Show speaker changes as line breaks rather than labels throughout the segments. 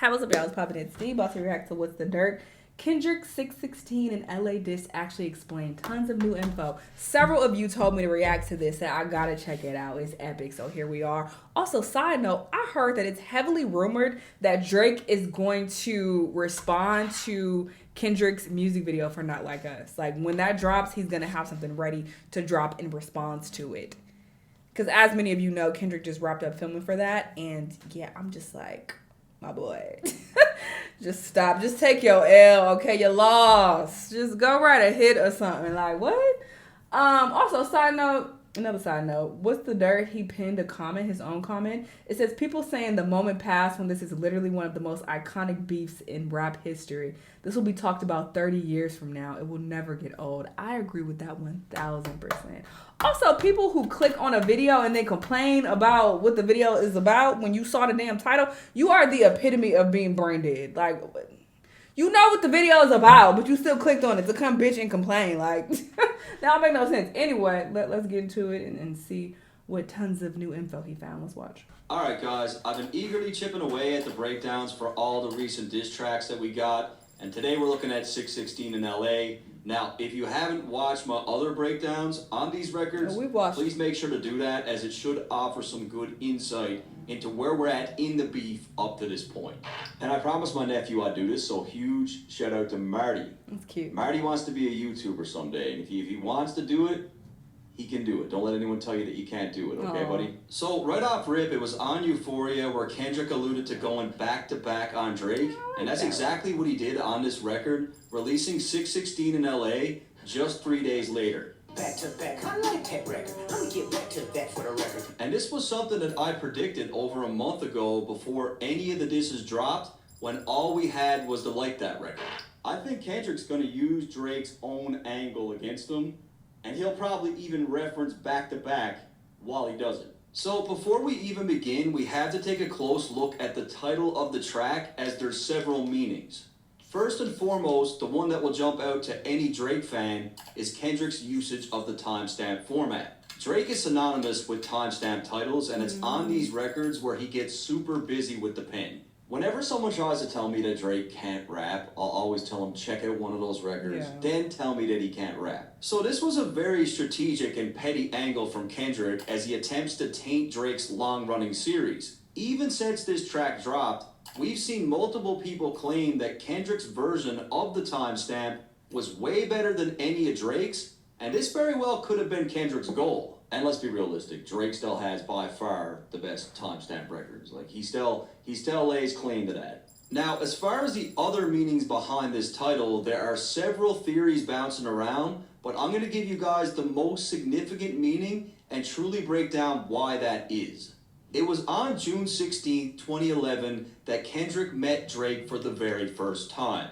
Hey, what's up, y'all? It's Poppin' It's Steve. About to react to What's the Dirt. Kendrick 616 and LA Diss actually explained tons of new info. Several of you told me to react to this, and I gotta check it out. It's epic, so here we are. Also, side note, I heard that it's heavily rumored that Drake is going to respond to Kendrick's music video for Not Like Us. Like, when that drops, he's gonna have something ready to drop in response to it. Because as many of you know, Kendrick just wrapped up filming for that, and yeah, I'm just like, my boy. Just stop. Just take your L, okay? You lost. Just go write a hit or something. Like, what? Also, another side note, What's the Dirt? He pinned a comment, his own comment. It says, people saying the moment passed when this is literally one of the most iconic beefs in rap history. This will be talked about 30 years from now. It will never get old. I agree with that 1000%. Also, people who click on a video and then complain about what the video is about when you saw the damn title, you are the epitome of being brain dead. Like, you know what the video is about, but you still clicked on it to come bitch and complain. Like, that don't make no sense. Anyway, let's get into it and see what tons of new info he found. Let's watch.
Alright guys, I've been eagerly chipping away at the breakdowns for all the recent diss tracks that we got, and today we're looking at 616 in LA. Now, if you haven't watched my other breakdowns on these records, please make sure to do that, as it should offer some good insight into where we're at in the beef up to this point. And I promised my nephew I'd do this, so huge shout out to Marty.
That's cute.
Marty wants to be a YouTuber someday, and if he wants to do it, he can do it. Don't let anyone tell you that you can't do it, okay, buddy? So, right off rip, it was on Euphoria where Kendrick alluded to going back-to-back on Drake, and that's exactly what he did on this record, releasing 616 in LA just 3 days later.
Back to back, I like that record. I'm gonna get back to that for the record.
And this was something that I predicted over a month ago before any of the disses dropped, when all we had was the Like That record. I think Kendrick's gonna use Drake's own angle against him, and he'll probably even reference back-to-back while he does it. So before we even begin, we have to take a close look at the title of the track, as there's several meanings. First and foremost, the one that will jump out to any Drake fan is Kendrick's usage of the timestamp format. Drake is synonymous with timestamp titles, and it's on these records where he gets super busy with the pen. Whenever someone tries to tell me that Drake can't rap, I'll always tell them check out one of those records, then tell me that he can't rap. So this was a very strategic and petty angle from Kendrick as he attempts to taint Drake's long-running series. Even since this track dropped, we've seen multiple people claim that Kendrick's version of the timestamp was way better than any of Drake's, and this very well could have been Kendrick's goal. And let's be realistic, Drake still has by far the best timestamp records. Like, he still lays claim to that. Now, as far as the other meanings behind this title, there are several theories bouncing around, but I'm going to give you guys the most significant meaning and truly break down why that is. It was on June 16, 2011 that Kendrick met Drake for the very first time.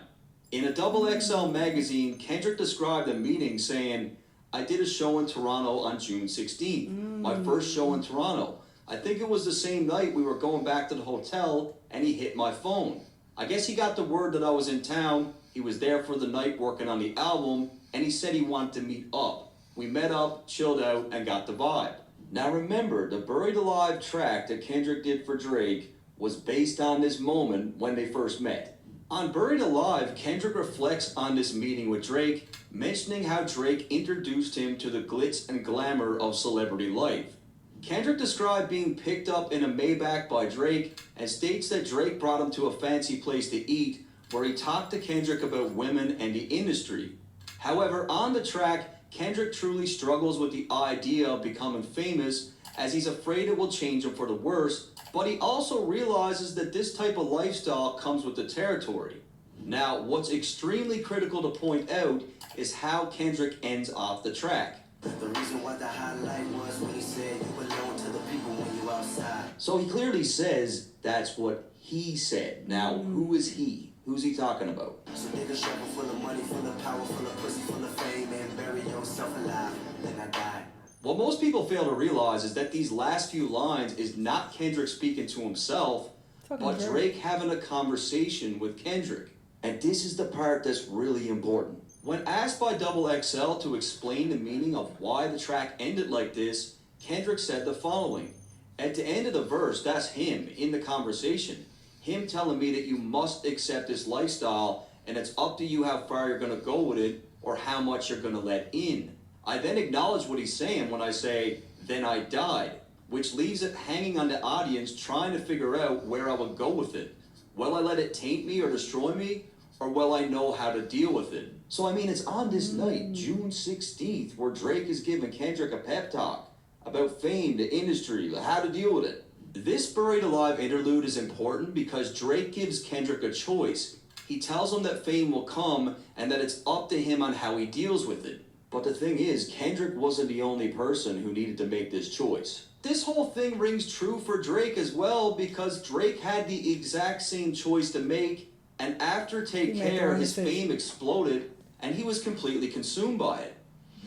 In a XXL magazine, Kendrick described the meeting saying, I did a show in Toronto on June 16th, my first show in Toronto. I think it was the same night we were going back to the hotel and he hit my phone. I guess he got the word that I was in town, he was there for the night working on the album, and he said he wanted to meet up. We met up, chilled out, and got the vibe. Now remember, the Buried Alive track that Kendrick did for Drake was based on this moment when they first met. On Buried Alive, Kendrick reflects on this meeting with Drake, mentioning how Drake introduced him to the glitz and glamour of celebrity life. Kendrick described being picked up in a Maybach by Drake and states that Drake brought him to a fancy place to eat where he talked to Kendrick about women and the industry. However, on the track, Kendrick truly struggles with the idea of becoming famous, as he's afraid it will change him for the worse, but he also realizes that this type of lifestyle comes with the territory. Now, what's extremely critical to point out is how Kendrick ends off the track.
The reason why the highlight was when he said you belong to the people when you outside.
So he clearly says that's what he said. Now, who is he? Who's he talking about?
So dig a shovel full of money, full of power, full of pussy, full of fame, and bury yourself alive. Then I died.
What most people fail to realize is that these last few lines is not Kendrick speaking to himself, but Drake having a conversation with Kendrick. And this is the part that's really important. When asked by XXL to explain the meaning of why the track ended like this, Kendrick said the following. At the end of the verse, that's him in the conversation. him telling me that you must accept this lifestyle and it's up to you how far you're going to go with it or how much you're going to let in. I then acknowledge what he's saying when I say, then I died, which leaves it hanging on the audience trying to figure out where I would go with it. Will I let it taint me or destroy me, or will I know how to deal with it? So I mean, it's on this night, June 16th, where Drake is giving Kendrick a pep talk about fame, the industry, how to deal with it. This Buried Alive interlude is important because Drake gives Kendrick a choice. He tells him that fame will come and that it's up to him on how he deals with it. But the thing is, Kendrick wasn't the only person who needed to make this choice. This whole thing rings true for Drake as well because Drake had the exact same choice to make, and after Take Care, his fame exploded and he was completely consumed by it.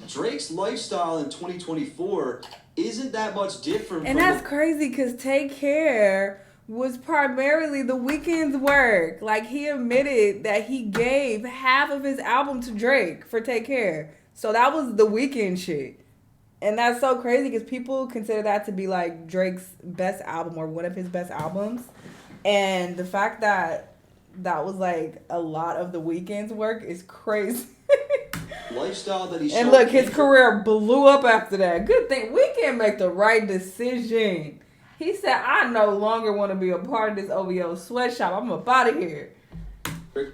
Drake's lifestyle in 2024 isn't that much different.
And that's crazy because Take Care was primarily The Weeknd's work. Like, he admitted that he gave half of his album to Drake for Take Care. So that was The Weeknd shit. And that's so crazy because people consider that to be like Drake's best album or one of his best albums. And the fact that that was like a lot of The Weeknd's work is crazy.
Lifestyle that he
and look, his career blew up after that. Good thing Weeknd make the right decision. He said, I no longer want to be a part of this OVO sweatshop. I'm up out of here.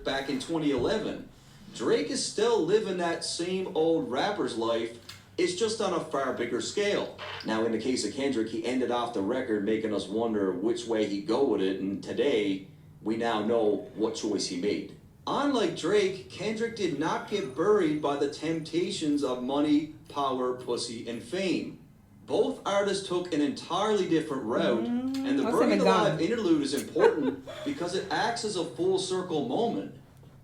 Back in 2011, Drake is still living that same old rapper's life. It's just on a far bigger scale. Now, in the case of Kendrick, he ended off the record making us wonder which way he'd go with it. And today, we now know what choice he made. Unlike Drake, Kendrick did not get buried by the temptations of money, power, pussy, and fame. Both artists took an entirely different route, and the Buried Alive interlude is important because it acts as a full circle moment.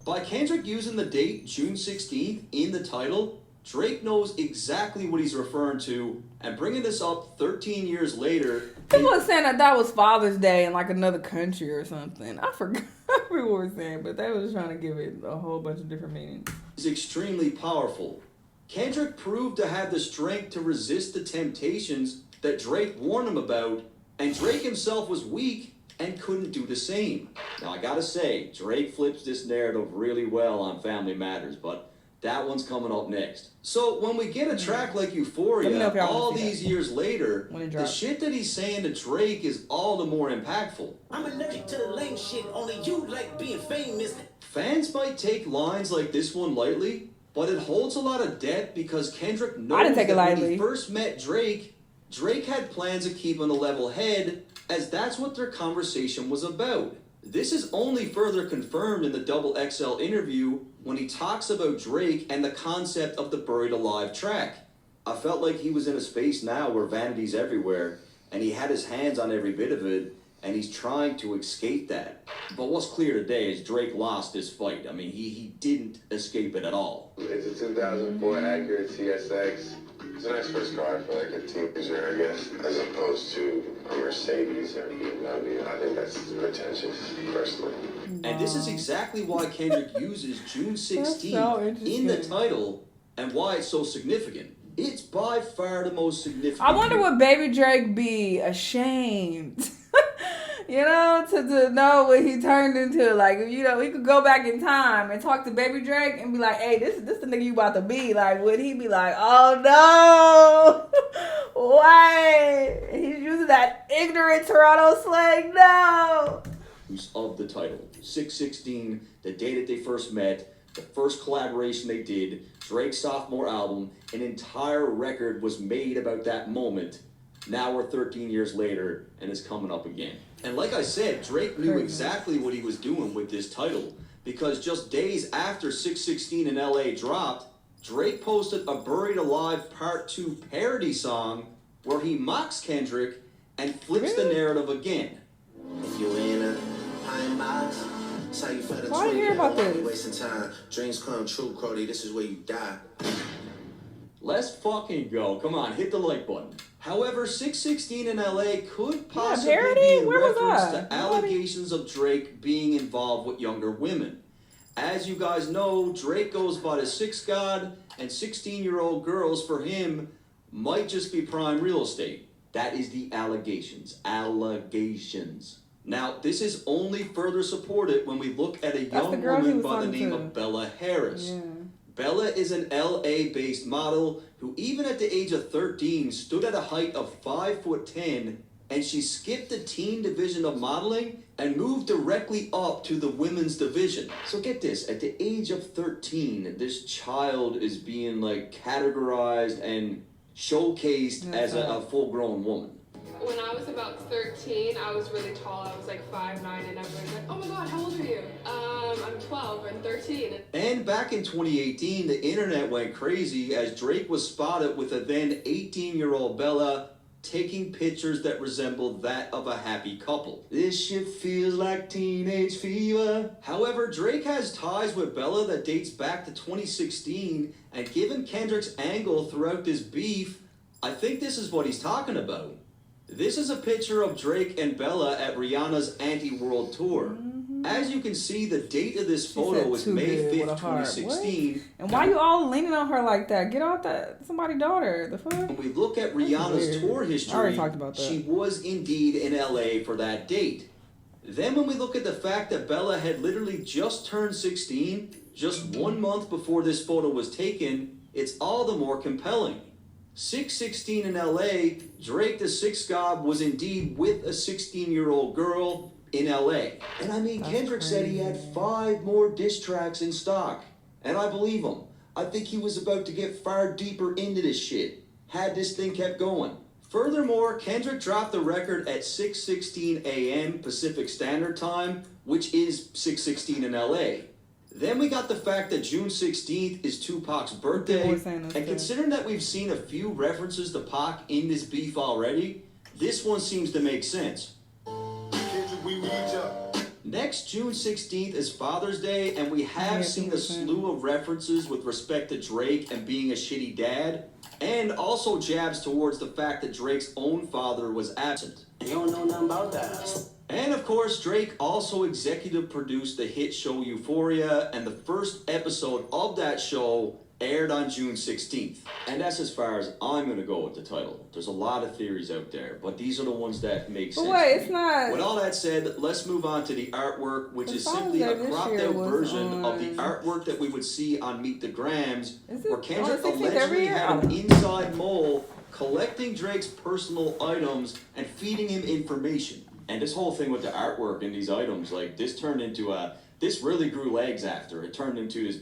By Kendrick using the date June 16th in the title, Drake knows exactly what he's referring to, and bringing this up 13 years later...
People were saying that was Father's Day in like another country or something. I forgot what we were saying, but they was trying to give it a whole bunch of different meanings.
...is extremely powerful. Kendrick proved to have the strength to resist the temptations that Drake warned him about, and Drake himself was weak and couldn't do the same. Now, I gotta say, Drake flips this narrative really well on Family Matters, but that one's coming up next. So when we get a track like Euphoria, all these years later, the shit that he's saying to Drake is all the more impactful.
I'm allergic to the lame shit, only you like being famous.
Fans might take lines like this one lightly, but it holds a lot of depth because Kendrick knows that when he first met Drake, Drake had plans of keeping a level head, as that's what their conversation was about. This is only further confirmed in the Double XL interview when he talks about Drake and the concept of the Buried Alive track. I felt like he was in a space now where vanity's everywhere, and he had his hands on every bit of it, and he's trying to escape that. But what's clear today is Drake lost this fight. I mean, he didn't escape it at all.
It's a 2004 Acura TSX. It's a nice first car for like a teenager, I guess, as opposed to a Mercedes or a BMW. I think that's pretentious, personally.
And this is exactly why Kendrick uses June 16th in the title and why it's so significant. It's by far the most significant.
I wonder would Baby Drake be ashamed, you know, to know what he turned into. Like, you know, he could go back in time and talk to Baby Drake and be like, hey, this the nigga you about to be. Like, would he be like, oh no, why? He's using that ignorant Toronto slang, no.
Of the title, 616, the day that they first met, the first collaboration they did, Drake's sophomore album, an entire record was made about that moment. Now we're 13 years later, and it's coming up again. And like I said, Drake knew exactly what he was doing with this title, because just days after 616 in LA dropped, Drake posted a Buried Alive Part 2 parody song where he mocks Kendrick and flips the narrative again.
If you in a pine box, that's how you fed a
Why do you hear about this?
Wasting time. Dreams come true, Cody. This is where you die.
Let's fucking go. Come on, hit the like button. However, 616 in LA could possibly be in reference to allegations of Drake being involved with younger women. As you guys know, Drake goes by the Six God, and 16-year-old girls for him might just be prime real estate. That is the allegations. Allegations. Now, this is only further supported when we look at a
That's the
young
girl he
woman
was
by the
talking
name
to.
of Bella Harris.
Yeah.
Bella is an LA-based model who even at the age of 13 stood at a height of 5'10", and she skipped the teen division of modeling and moved directly up to the women's division. So get this, at the age of 13, this child is being like categorized and showcased as a full-grown woman.
When I was about 13, I was really tall. I was like 5'9", and everybody's like, "Oh my God, how old are you?" I'm 12 and 13.
And back in 2018, the internet went crazy as Drake was spotted with a then 18-year-old Bella taking pictures that resembled that of a happy couple. This shit feels like teenage fever. However, Drake has ties with Bella that dates back to 2016, and given Kendrick's angle throughout this beef, I think this is what he's talking about. This is a picture of Drake and Bella at Rihanna's Anti-World Tour. As you can see, the date of this photo was May 5th, 2016.
And why you all leaning on her like that? Get off that somebody's daughter. The fuck?
When we look at Rihanna's tour history,
I already talked about that.
she was indeed in LA for that date. Then when we look at the fact that Bella had literally just turned 16, just 1 month before this photo was taken, it's all the more compelling. 616 in LA, Drake the Sixth God was indeed with a 16-year-old girl in LA. And I mean, Kendrick said he had 5 more diss tracks in stock. And I believe him. I think he was about to get far deeper into this shit, had this thing kept going. Furthermore, Kendrick dropped the record at 6:16 a.m. Pacific Standard Time, which is 6:16 in LA. Then we got the fact that June 16th is Tupac's birthday, and considering that we've seen a few references to Pac in this beef already, this one seems to make sense. Next, June 16th is Father's Day, and we have seen a slew of references with respect to Drake and being a shitty dad, and also jabs towards the fact that Drake's own father was absent.
You don't know nothing about that.
And of course, Drake also executive produced the hit show Euphoria, and the first episode of that show aired on June 16th. And that's as far as I'm going to go with the title. There's a lot of theories out there, but these are the ones that make sense.
But wait, it's not.
With all that said, let's move on to the artwork, which is simply a cropped out version of the artwork that we would see on Meet the Grams, where Kendrick allegedly had an inside mole collecting Drake's personal items and feeding him information. And this whole thing with the artwork and these items, like, this turned into this really grew legs after. It turned into this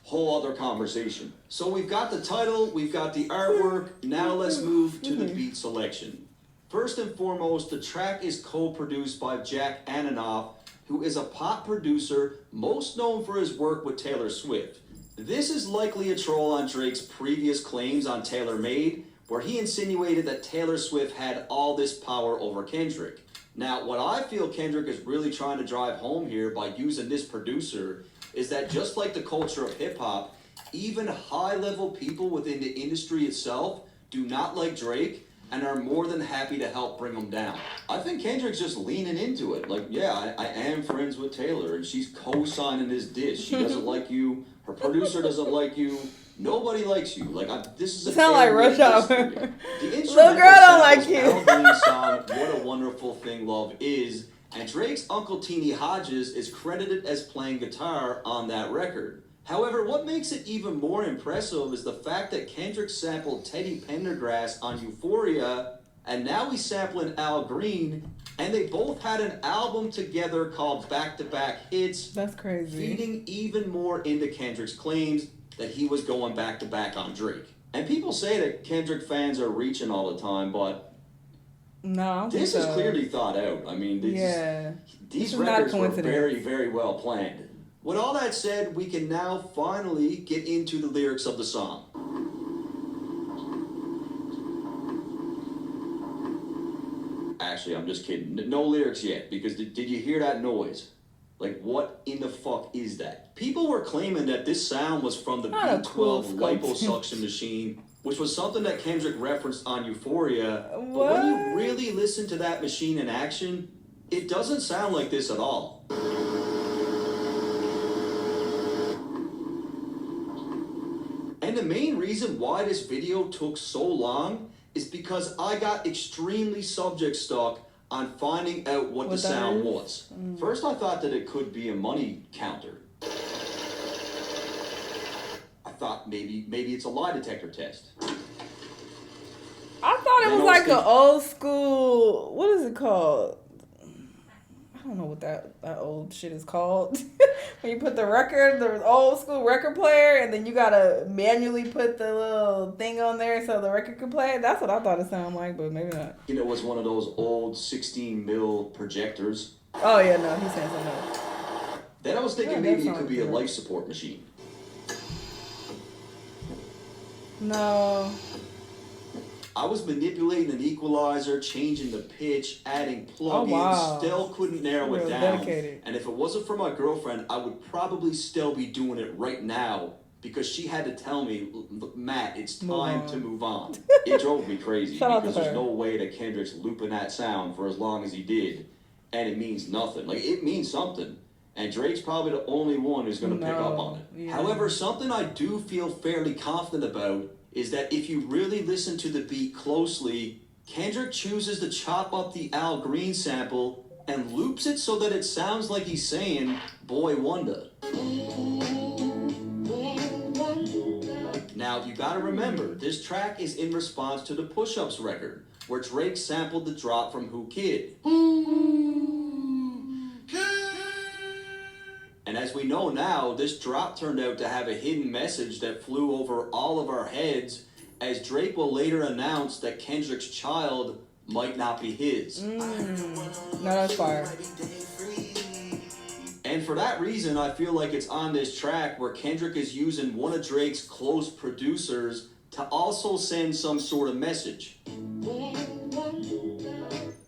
whole other conversation. So we've got the title, we've got the artwork, now let's move to the beat selection. First and foremost, the track is co-produced by Jack Antonoff, who is a pop producer most known for his work with Taylor Swift. This is likely a troll on Drake's previous claims on Taylor Made, where he insinuated that Taylor Swift had all this power over Kendrick. Now, what I feel Kendrick is really trying to drive home here by using this producer is that just like the culture of hip-hop, even high-level people within the industry itself do not like Drake and are more than happy to help bring him down. I think Kendrick's just leaning into it. Like, yeah, I am friends with Taylor, and she's co-signing this diss. She doesn't like you. Her producer doesn't like you. Nobody likes you. Like, this is a
sound like Rush Hour.
The
Little girl don't like you.
Al song, What a Wonderful Thing Love Is, and Drake's Uncle Teenie Hodges is credited as playing guitar on that record. However, what makes it even more impressive is the fact that Kendrick sampled Teddy Pendergrass on Euphoria, and now he's sampling Al Green, and they both had an album together called Back to Back Hits.
That's crazy.
Feeding even more into Kendrick's claims that he was going back to back on Drake. And people say that Kendrick fans are reaching all the time, but
no,
this is clearly thought out. I mean, these records were very, very well planned. With all that said, we can now finally get into the lyrics of the song. Actually, I'm just kidding. No lyrics yet, because did you hear that noise? Like, what in the fuck is that? People were claiming that this sound was from the B12 liposuction machine, which was something that Kendrick referenced on Euphoria. But when you really listen to that machine in action, it doesn't sound like this at all. And the main reason why this video took so long is because I got extremely subject stuck on finding out what the
that
sound
is?
was. First, I thought that it could be a money counter. I thought maybe it's a lie detector test.
I thought it
Then
was
I was
like an
thinking-
old school. What is it called? I don't know what that old shit is called. When you put the old school record player, and then you gotta manually put the little thing on there so the record can play. That's what I thought it sounded like, but maybe not.
It was one of those old 16 mil projectors.
Oh yeah, no, he's saying something else.
Then I was thinking
Yeah,
maybe
that
it could be a
sounds
life support machine.
No.
I was manipulating an equalizer, changing the pitch, adding plugins,
wow.
still couldn't narrow it
Real
down.
dedicated.
And if it wasn't for my girlfriend, I would probably still be doing it right now because she had to tell me, Matt, it's time to move on. It drove me crazy
Shout out
because
to
there's
her.
no way that Kendrick's looping that sound for as long as he did. And it means nothing. Like, it means something. And Drake's probably the only one who's going to pick up on it.
Yeah.
However, something I do feel fairly confident about is that if you really listen to the beat closely, Kendrick chooses to chop up the Al Green sample and loops it so that it sounds like he's saying, "Boy Wonder." Now, you gotta remember, this track is in response to the Push-Ups record, where Drake sampled the drop from Who Kid. And as we know now, this drop turned out to have a hidden message that flew over all of our heads, as Drake will later announce that Kendrick's child might not be his.
No, that's fire.
And for that reason, I feel like it's on this track where Kendrick is using one of Drake's close producers to also send some sort of message.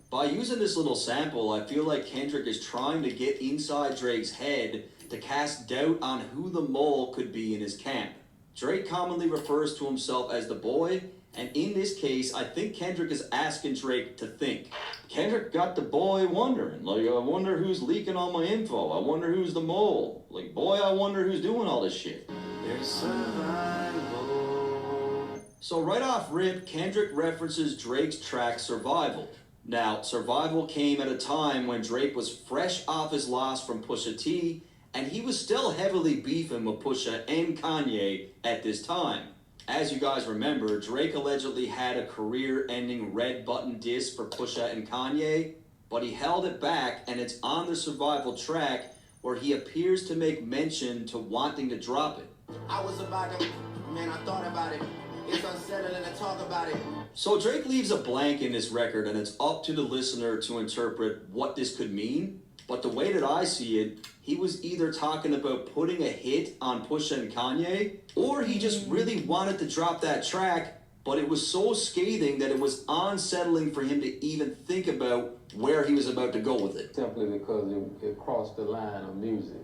By using this little sample, I feel like Kendrick is trying to get inside Drake's head to cast doubt on who the mole could be in his camp. Drake commonly refers to himself as the boy, and in this case, I think Kendrick is asking Drake to think. Kendrick got the boy wondering, like, I wonder who's leaking all my info. I wonder who's the mole. Like, boy, I wonder who's doing all this shit.
There's survival.
So right off rip, Kendrick references Drake's track Survival. Now, Survival came at a time when Drake was fresh off his loss from Pusha T, and he was still heavily beefing with Pusha and Kanye at this time. As you guys remember, Drake allegedly had a career-ending red button diss for Pusha and Kanye, but he held it back, and it's on the Survival track where he appears to make mention to wanting to drop it.
I was about to, man, I thought about it. It's unsettling to talk about it.
So Drake leaves a blank in this record, and it's up to the listener to interpret what this could mean. But the way that I see it, he was either talking about putting a hit on Pusha and Kanye, or he just really wanted to drop that track, but it was so scathing that it was unsettling for him to even think about where he was about to go with it.
Simply because it crossed the line of music.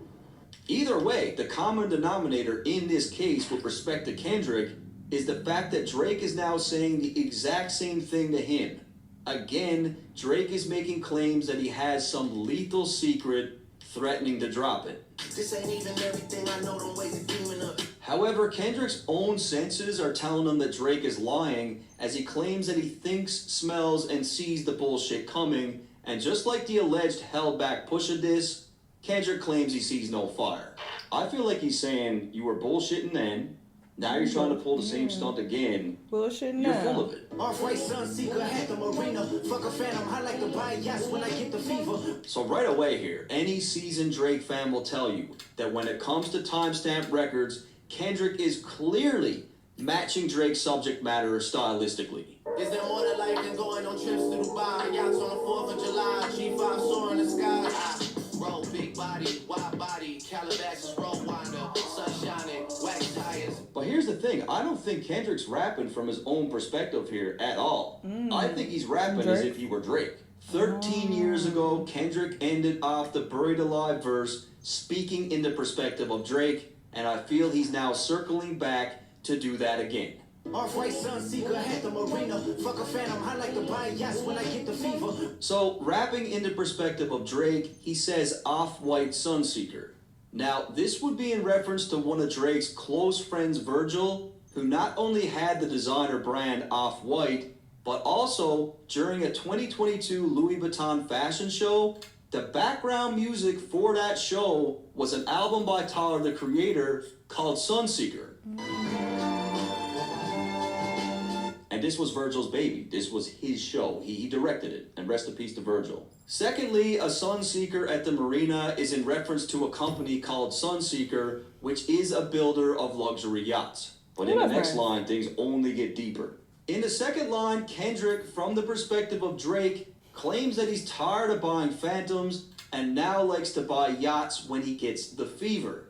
Either way, the common denominator in this case with respect to Kendrick is the fact that Drake is now saying the exact same thing to him. Again, Drake is making claims that he has some lethal secret, threatening to drop it.
This ain't even everything I know, don't waste a demon up.
However, Kendrick's own senses are telling him that Drake is lying, as he claims that he thinks, smells, and sees the bullshit coming, and just like the alleged held-back Pusha diss, Kendrick claims he sees no fire. I feel like he's saying, you were bullshitting then, now you're trying to pull the same stunt again.
Bullshit
You're
now.
full of it.
Off-white Sunseeker, had the marina. Fuck a phantom, I like to buy yachts when I get the fever.
So right away here, any seasoned Drake fan will tell you that when it comes to timestamp records, Kendrick is clearly matching Drake's subject matter stylistically.
Is there more to life than going on trips to Dubai? Yachts on the 4th of July, G5 soaring the sky. Roll, big body, wide body, Calabasas, roll winder, sun shining, wax tires.
But here's the thing, I don't think Kendrick's rapping from his own perspective here at all. I think he's rapping as
Drake?
if he were Drake. 13 years ago, Kendrick ended off the Buried Alive verse speaking in the perspective of Drake, and I feel he's now circling back to do that again.
Off-white Sunseeker, had the marina. Fuck a phantom, I like to buy yachts when I get the fever.
So, rapping in the perspective of Drake, he says Off-White Sunseeker. Now, this would be in reference to one of Drake's close friends, Virgil, who not only had the designer brand Off-White, But also, during a 2022 Louis Vuitton fashion show, the background music for that show was an album by Tyler, the Creator, called Sunseeker. And this was Virgil's baby. This was his show. He directed it, and rest in peace to Virgil. Secondly, a Sunseeker at the marina is in reference to a company called Sunseeker, which is a builder of luxury yachts. But in the next line, things only get deeper. In the second line, Kendrick, from the perspective of Drake, claims that he's tired of buying Phantoms and now likes to buy yachts when he gets the fever.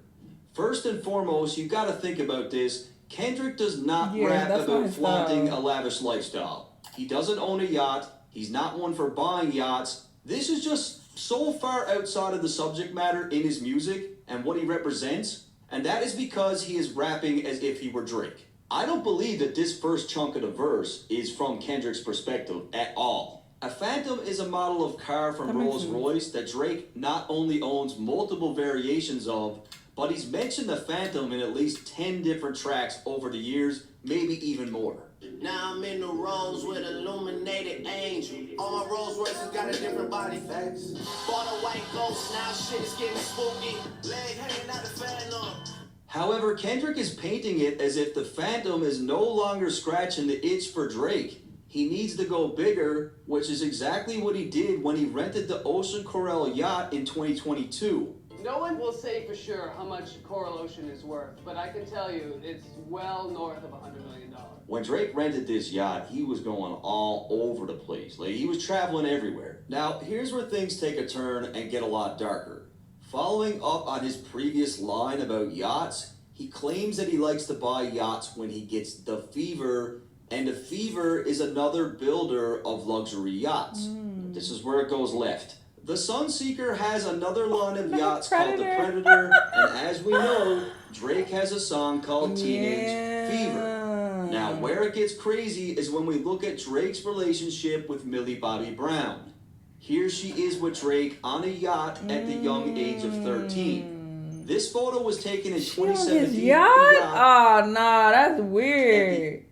First and foremost, you gotta think about this. Kendrick does not rap about flaunting a lavish lifestyle. He doesn't own a yacht. He's not one for buying yachts. This is just so far outside of the subject matter in his music and what he represents, and that is because he is rapping as if he were Drake. I don't believe that this first chunk of the verse is from Kendrick's perspective at all. A Phantom is a model of car from Rolls-Royce that Drake not only owns multiple variations of, but he's mentioned the Phantom in at least 10 different tracks over the years, maybe even more.
Now I'm in the Rolls with illuminated angel. All my Rolls Royces got a different body facts. Bought a white ghost, now shit is getting spooky. Leg hanging out the Phantom.
However, Kendrick is painting it as if the Phantom is no longer scratching the itch for Drake. He needs to go bigger, which is exactly what he did when he rented the Ocean Coral yacht in 2022.
No one will say for sure how much Coral Ocean is worth, but I can tell you it's well north of $100 million.
When Drake rented this yacht, he was going all over the place. Like, he was traveling everywhere. Now, here's where things take a turn and get a lot darker. Following up on his previous line about yachts, he claims that he likes to buy yachts when he gets the fever, and the Fever is another builder of luxury yachts. This is where it goes left. The Sunseeker has another line of yachts called the Predator, and as we know, Drake has a song called Teenage Fever. Now, where it gets crazy is when we look at Drake's relationship with Millie Bobby Brown. Here she is with Drake on a yacht at the young age of 13. This photo was taken in 2017.
His yacht? Oh, nah, that's weird.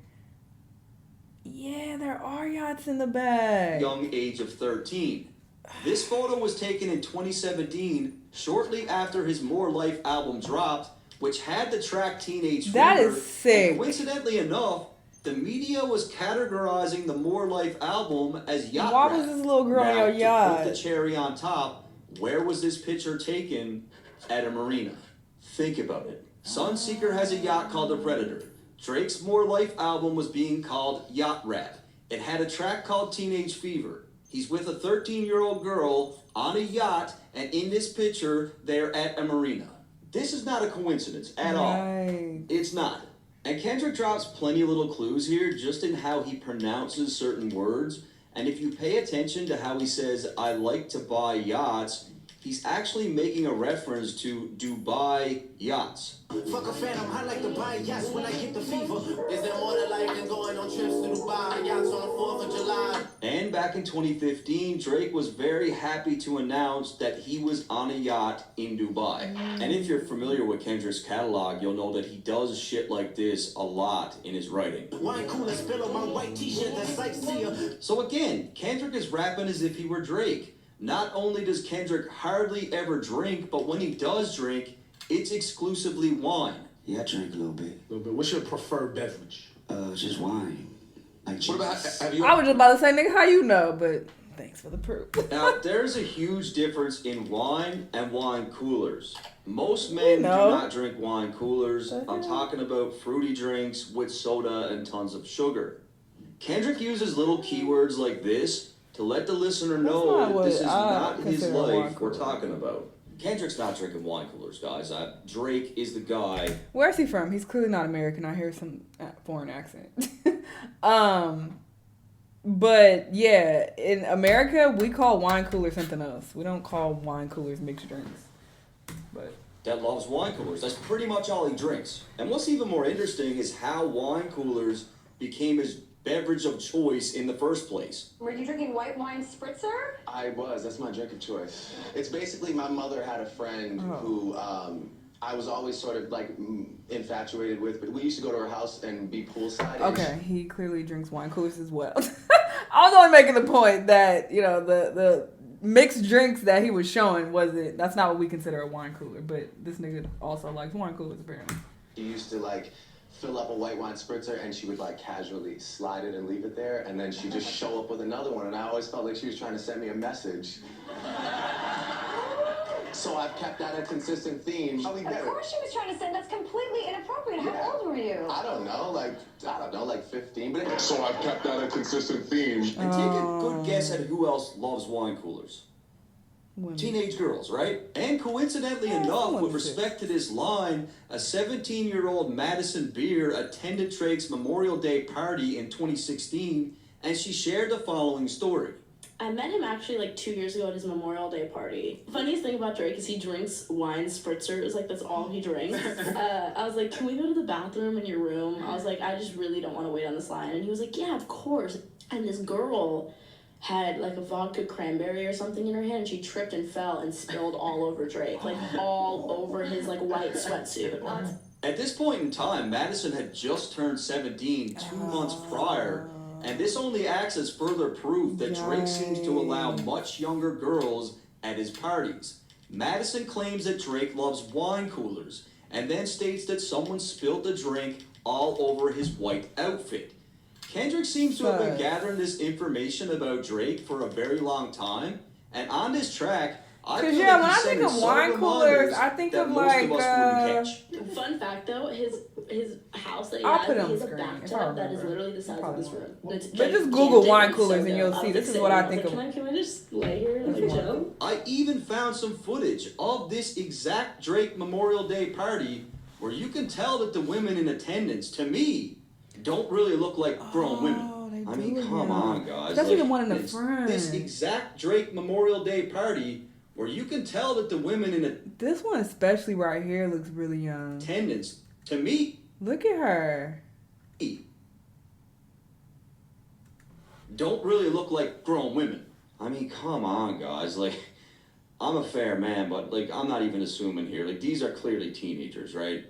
Yeah, there are yachts in the back.
Young age of 13. This photo was taken in 2017, shortly after his More Life album dropped, which had the track Teenage Fever.
That is sick.
And coincidentally enough, the media was categorizing the More Life album as yacht
Why
rap.
was this little girl on your
To
yacht?
put the cherry on top, where was this picture taken? At a marina. Think about it. Sunseeker has a yacht called the Predator. Drake's More Life album was being called yacht rap. It had a track called Teenage Fever. He's with a 13-year-old girl on a yacht, and in this picture, they're at a marina. This is not a coincidence at all. It's not. And Kendrick drops plenty of little clues here just in how he pronounces certain words. And if you pay attention to how he says, I like to buy yachts, he's actually making a reference to Dubai yachts.
Fuck a Phantom, I like to buy yachts when I get the fever. Is there more to life than going on trips to Dubai? Yachts on the 4th of July.
And back in 2015, Drake was very happy to announce that he was on a yacht in Dubai. And if you're familiar with Kendrick's catalog, you'll know that he does shit like this a lot in his writing.
Wine cooler spill on my white t-shirt, that sightseer.
So again, Kendrick is rapping as if he were Drake. Not only does Kendrick hardly ever drink, but when he does drink, it's exclusively wine.
Yeah, I drink a little bit.
What's your preferred beverage?
Just wine. Like
What about, have you
I was just about to say, nigga, how you know? But thanks for the proof.
Now, there's a huge difference in wine and wine coolers. Most men do not drink wine coolers. I'm talking about fruity drinks with soda and tons of sugar. Kendrick uses little keywords like this to let the listener know that this is not his life we're talking about. Kendrick's not drinking wine coolers, guys. Drake is the guy.
Where's he from? He's clearly not American. I hear some foreign accent. But yeah, in America, we call wine coolers something else. We don't call wine coolers mixed drinks. But
that loves wine coolers. That's pretty much all he drinks. And what's even more interesting is how wine coolers became his beverage of choice in the first place.
Were you drinking white wine spritzer?
I was. That's my drink of choice. It's basically my mother had a friend who I was always sort of like infatuated with, but we used to go to her house and be poolside.
okay, he clearly drinks wine coolers as well. I was only making the point that, you know, the mixed drinks that he was showing that's not what we consider a wine cooler. But this nigga also likes wine coolers apparently.
She used to like fill up a white wine spritzer and she would like casually slide it and leave it there, and then she'd just show up with another one, and I always felt like she was trying to send me a message. So I've kept that a consistent theme. How we get
Of course she was trying to send. That's completely inappropriate. How old were you?
I don't know, like 15. But
So I've kept that a consistent theme.
And take a good guess at who else loves wine coolers.
Women.
Teenage girls, right? And coincidentally enough, with respect to this line, a 17-year-old Madison Beer attended Drake's Memorial Day party in 2016, and she shared the following story.
I met him actually like 2 years ago at his Memorial Day party. Funniest thing about Drake is he drinks wine spritzers, like that's all he drinks. I was like, can we go to the bathroom in your room? I was like, I just really don't want to wait on this line. And he was like, yeah, of course. And this girl had like a vodka cranberry or something in her hand, and she tripped and fell and spilled all over Drake, like all over his like white sweatsuit.
At this point in time, Madison had just turned 17 2 months prior, and this only acts as further proof that Drake seems to allow much younger girls at his parties. Madison claims that Drake loves wine coolers, and then states that someone spilled the drink all over his white outfit. Kendrick seems to have been gathering this information about Drake for a very long time, and on this track, I feel
when I think of wine coolers, I think of like.
Fun fact though, his house that he
I'll
has,
put it on
he has
the
a
screen,
bathtub that is literally the size of this room.
But just Google wine coolers and you'll see. This is what I think of.
Can I just lay here and like chill?
I even found some footage of this exact Drake Memorial Day party where you can tell that the women in attendance, to me, don't really look like grown women. I mean, come on, guys.
That's even one in the front.
This exact Drake Memorial Day party where you can tell that the women in
this one especially right here looks really young.
Attendance, to me.
Look at her.
Don't really look like grown women. I mean, come on, guys. Like, I'm a fair man, but like, I'm not even assuming here. Like, these are clearly teenagers, right?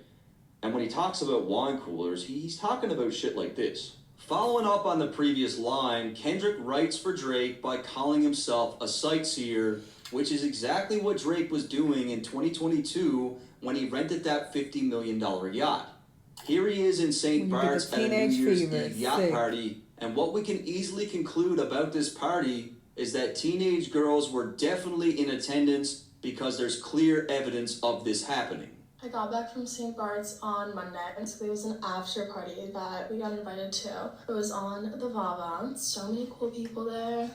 And when he talks about wine coolers, he's talking about shit like this. Following up on the previous line, Kendrick writes for Drake by calling himself a sightseer, which is exactly what Drake was doing in 2022 when he rented that $50 million yacht. Here he is in St. Bart's at a New Year's Eve yacht party, and what we can easily conclude about this party is that teenage girls were definitely in attendance because there's clear evidence of this happening.
I got back from St. Bart's on Monday, and so there was an after party that we got invited to. It was on the Vava. So many cool people there.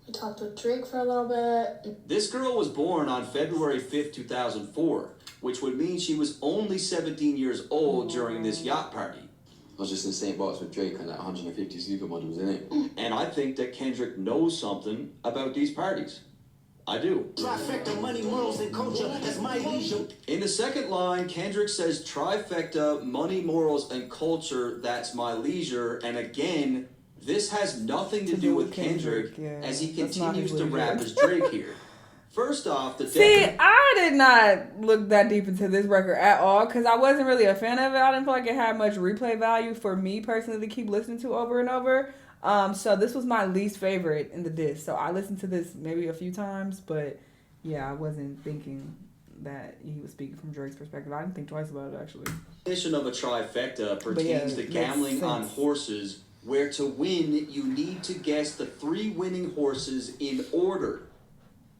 We talked with Drake for a little bit.
This girl was born on February 5th, 2004, which would mean she was only 17 years old during this yacht party.
I was just in St. Bart's with Drake and like 150 supermodels in it.
And I think that Kendrick knows something about these parties. I do.
Trifecta, money, morals, and culture, that's my leisure.
In the second line, Kendrick says trifecta, money, morals, and culture, that's my leisure. And again, this has nothing to do with Kendrick as he continues to rap as Drake here. First off,
I did not look that deep into this record at all because I wasn't really a fan of it. I didn't feel like it had much replay value for me personally to keep listening to over and over. So this was my least favorite in the disc. So I listened to this maybe a few times, but yeah, I wasn't thinking that he was speaking from Drake's perspective. I didn't think twice about it actually.
The definition of a trifecta pertains to gambling on horses, where to win you need to guess the 3 winning horses in order.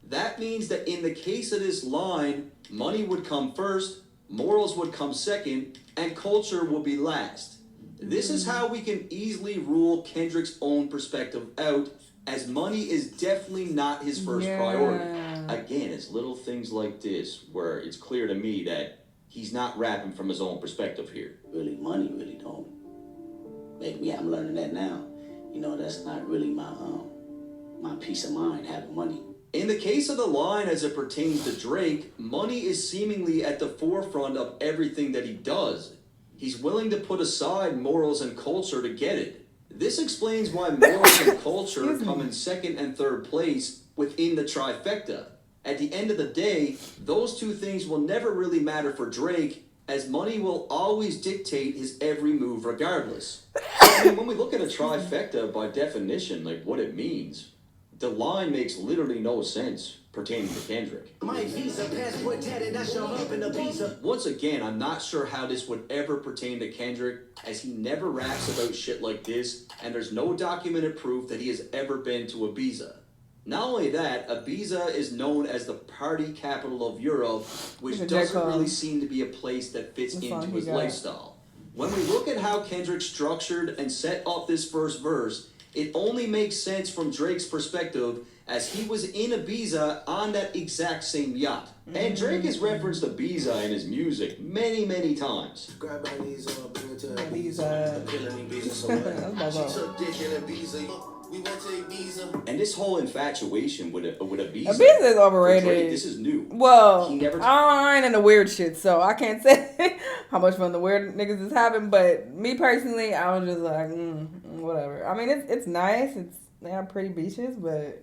That means that in the case of this line, money would come first, morals would come second, and culture will be last. This is how we can easily rule Kendrick's own perspective out, as money is definitely not his first priority. Again, it's little things like this where it's clear to me that he's not rapping from his own perspective here.
Really, money really don't make me. I'm learning that now. You know, that's not really my peace of mind, having money.
In the case of the line as it pertains to Drake, money is seemingly at the forefront of everything that he does. He's willing to put aside morals and culture to get it. This explains why morals and culture come in second and third place within the trifecta. At the end of the day, those two things will never really matter for Drake, as money will always dictate his every move regardless. I mean, when we look at a trifecta by definition, like what it means, the line makes literally no sense pertaining to Kendrick.
My visa, passport tatted, I show up in a visa.
Once again, I'm not sure how this would ever pertain to Kendrick, as he never raps about shit like this, and there's no documented proof that he has ever been to Ibiza. Not only that, Ibiza is known as the party capital of Europe, which doesn't really seem to be a place that fits into his lifestyle. When we look at how Kendrick structured and set up this first verse, it only makes sense from Drake's perspective, as he was in Ibiza on that exact same yacht. And Drake has referenced Ibiza in his music many, many times.
Grab my knees up, bring it to
Ibiza.
Ibiza, so what? She took dick in Ibiza. We went to Ibiza.
And this whole infatuation with Ibiza.
Ibiza is overrated.
Drake, this is new.
Well,
he never
I ain't into weird shit, so I can't say how much fun the weird niggas is having. But me personally, I was just like, whatever. I mean, it's nice. They have pretty beaches, but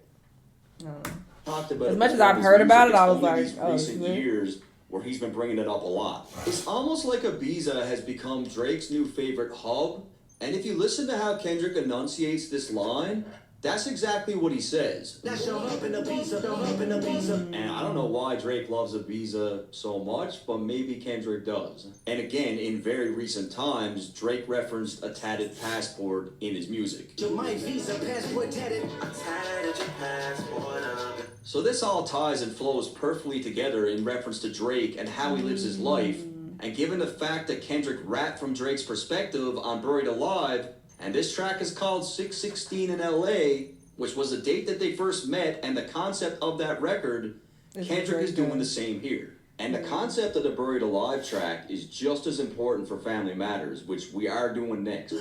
I don't know.
Talked about
as much as I've heard about it, I was like,
these recent years where he's been bringing it up a lot. It's almost like Ibiza has become Drake's new favorite hub. And if you listen to how Kendrick enunciates this line, that's exactly what he says.
That show up in Ibiza, show up in Ibiza.
And I don't know why Drake loves Ibiza so much, but maybe Kendrick does. And again, in very recent times, Drake referenced a tatted passport in his music.
My visa, passport tatted. I tatted your passport up.
So this all ties and flows perfectly together in reference to Drake and how he lives his life. And given the fact that Kendrick rapped from Drake's perspective on Buried Alive, and this track is called 616 in LA, which was the date that they first met and the concept of that record, Kendrick is doing the same here. And the concept of the Buried Alive track is just as important for Family Matters, which we are doing next.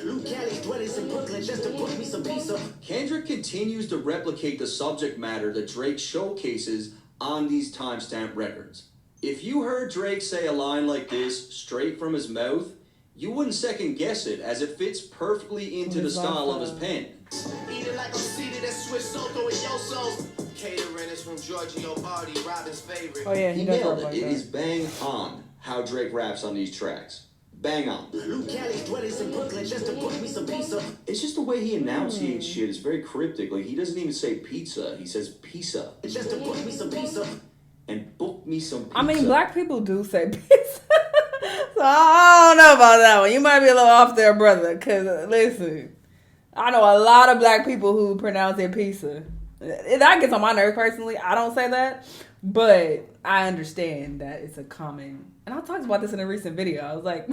Kendrick continues to replicate the subject matter that Drake showcases on these timestamp records. If you heard Drake say a line like this straight from his mouth, you wouldn't second guess it, as it fits perfectly into the style of his pen.
Eating like I'm seated at Swiss Soto and Yoso's. Catering is from Giorgio Bardi, Robin's favorite.
Oh yeah,
he nailed it. It is bang on how Drake raps on these tracks. Bang on. It's just the way he enunciates shit. It's very cryptic. Like, he doesn't even say pizza. He says pizza.
Just to book me some pizza.
And book me some pizza.
I mean, black people do say pizza. So I don't know about that one. You might be a little off there, brother. Because, listen, I know a lot of black people who pronounce it pizza. That gets on my nerves personally. I don't say that. But I understand that it's a common... And I talked about this in a recent video. I was like,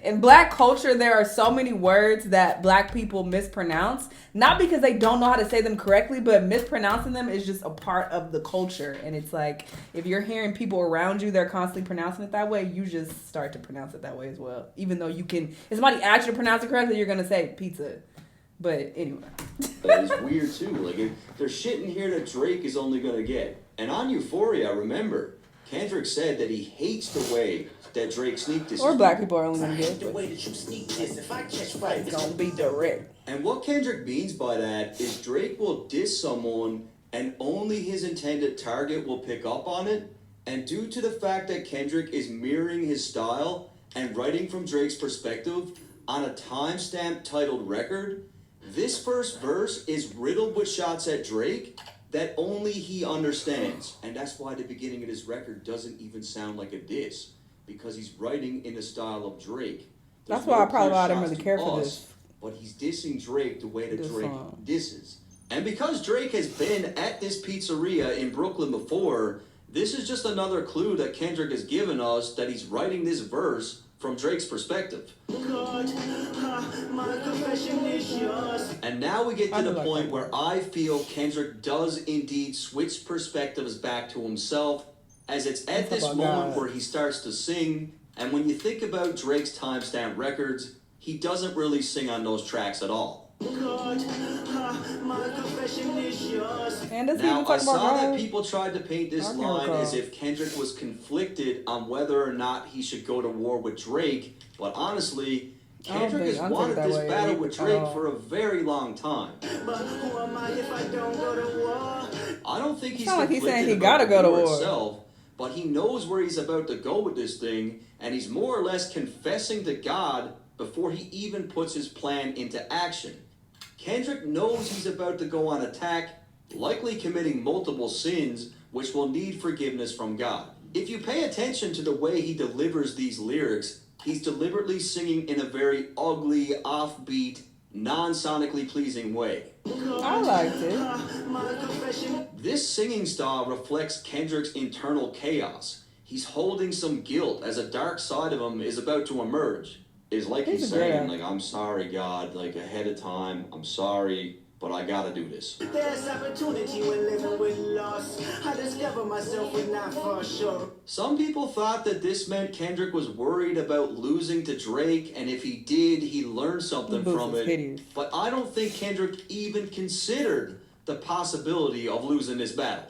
in black culture, there are so many words that black people mispronounce. Not because they don't know how to say them correctly, but mispronouncing them is just a part of the culture. And it's like, if you're hearing people around you, they're constantly pronouncing it that way, you just start to pronounce it that way as well. Even though you can... If somebody asks you to pronounce it correctly, you're going to say pizza. But anyway.
It's weird, too. Like, there's shit in here that Drake is only going to get. And on Euphoria, remember... Kendrick said that he hates the way that Drake sneak this.
Or black people are only going to get
the way that you sneak this. If I catch fight,
it's going to be direct.
And what Kendrick means by that is Drake will diss someone and only his intended target will pick up on it. And due to the fact that Kendrick is mirroring his style and writing from Drake's perspective on a timestamp titled record, this first verse is riddled with shots at Drake that only he understands. And that's why the beginning of this record doesn't even sound like a diss, because he's writing in the style of Drake.
That's why I probably didn't really care for this.
But he's dissing Drake the way that Drake disses. And because Drake has been at this pizzeria in Brooklyn before, this is just another clue that Kendrick has given us that he's writing this verse from Drake's perspective.
God, my confession is yours.
And now we get to the point where I feel Kendrick does indeed switch perspectives back to himself, as it's at this moment where he starts to sing. And when you think about Drake's timestamp records, he doesn't really sing on those tracks at all.
God, my confession is yours.
And does he
Now,
even talk
I saw
about
that people tried to paint this line as if Kendrick was conflicted on whether or not he should go to war with Drake, but honestly, Kendrick has wanted this battle with Drake for a very long time.
But who am I if I don't go to war?
I don't think he's
like he's saying
conflicted
he gotta
about
go to
the
war
itself, but he knows where he's about to go with this thing, and he's more or less confessing to God before he even puts his plan into action. Kendrick knows he's about to go on attack, likely committing multiple sins, which will need forgiveness from God. If you pay attention to the way he delivers these lyrics, he's deliberately singing in a very ugly, offbeat, non-sonically pleasing way.
I liked it.
This singing style reflects Kendrick's internal chaos. He's holding some guilt as a dark side of him is about to emerge. It's like he's saying, like, I'm sorry, God, like ahead of time, I'm sorry, but I gotta do this.
There's opportunity when living with loss. I discover myself when not for sure.
Some people thought that this meant Kendrick was worried about losing to Drake, and if he did, he learned something from it.
Hideous.
But I don't think Kendrick even considered the possibility of losing this battle.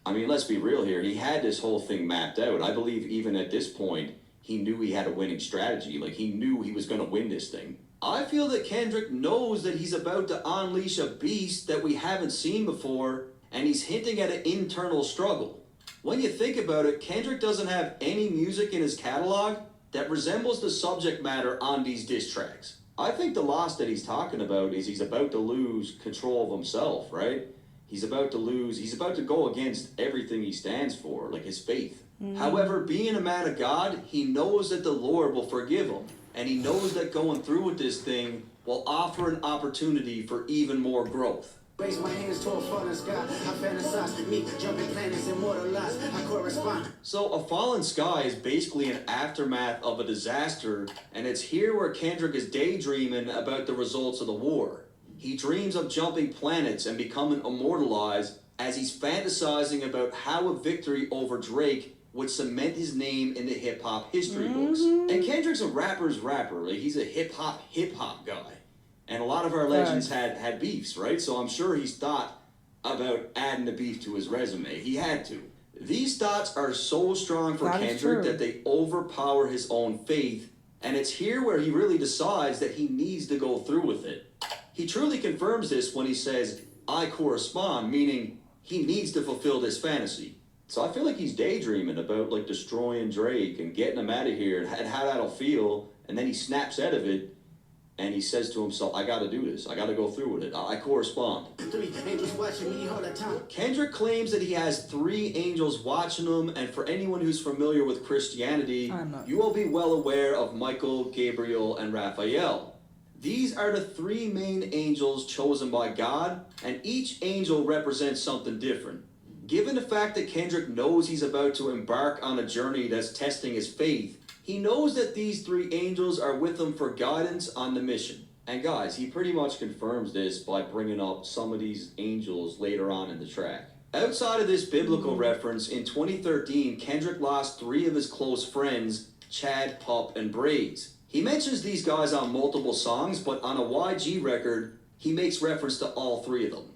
I mean, let's be real here. He had this whole thing mapped out. I believe even at this point, he knew he had a winning strategy. Like, he knew he was going to win this thing. I feel that Kendrick knows that he's about to unleash a beast that we haven't seen before, and he's hinting at an internal struggle. When you think about it, Kendrick doesn't have any music in his catalog that resembles the subject matter on these diss tracks. I think the loss that he's talking about is he's about to lose control of himself, right? He's about to go against everything he stands for, like his faith. However, being a man of God, he knows that the Lord will forgive him. And he knows that going through with this thing will offer an opportunity for even more growth.
Raise my hands toward fallen sky. I fantasize me jumping planets immortalized. I correspond.
So A Fallen Sky is basically an aftermath of a disaster, and it's here where Kendrick is daydreaming about the results of the war. He dreams of jumping planets and becoming immortalized as he's fantasizing about how a victory over Drake would cement his name in the hip-hop history books. And Kendrick's a rapper's rapper. Like, he's a hip-hop guy. And a lot of our legends had beefs, right? So I'm sure he's thought about adding the beef to his resume. He had to. These thoughts are so strong for Kendrick that they overpower his own faith. And it's here where he really decides that he needs to go through with it. He truly confirms this when he says, I correspond, meaning he needs to fulfill this fantasy. So I feel like he's daydreaming about like destroying Drake and getting him out of here and how that'll feel. And then he snaps out of it and he says to himself, I gotta do this. I gotta go through with it. I correspond.
3 angels watching me all the time.
Kendrick claims that he has 3 angels watching him. And for anyone who's familiar with Christianity, you will be well aware of Michael, Gabriel, and Raphael. These are the 3 main angels chosen by God, and each angel represents something different. Given the fact that Kendrick knows he's about to embark on a journey that's testing his faith, he knows that these 3 angels are with him for guidance on the mission. And guys, he pretty much confirms this by bringing up some of these angels later on in the track. Outside of this biblical reference, in 2013, Kendrick lost 3 of his close friends, Chad, Pup, and Braids. He mentions these guys on multiple songs, but on a YG record, he makes reference to all 3 of them.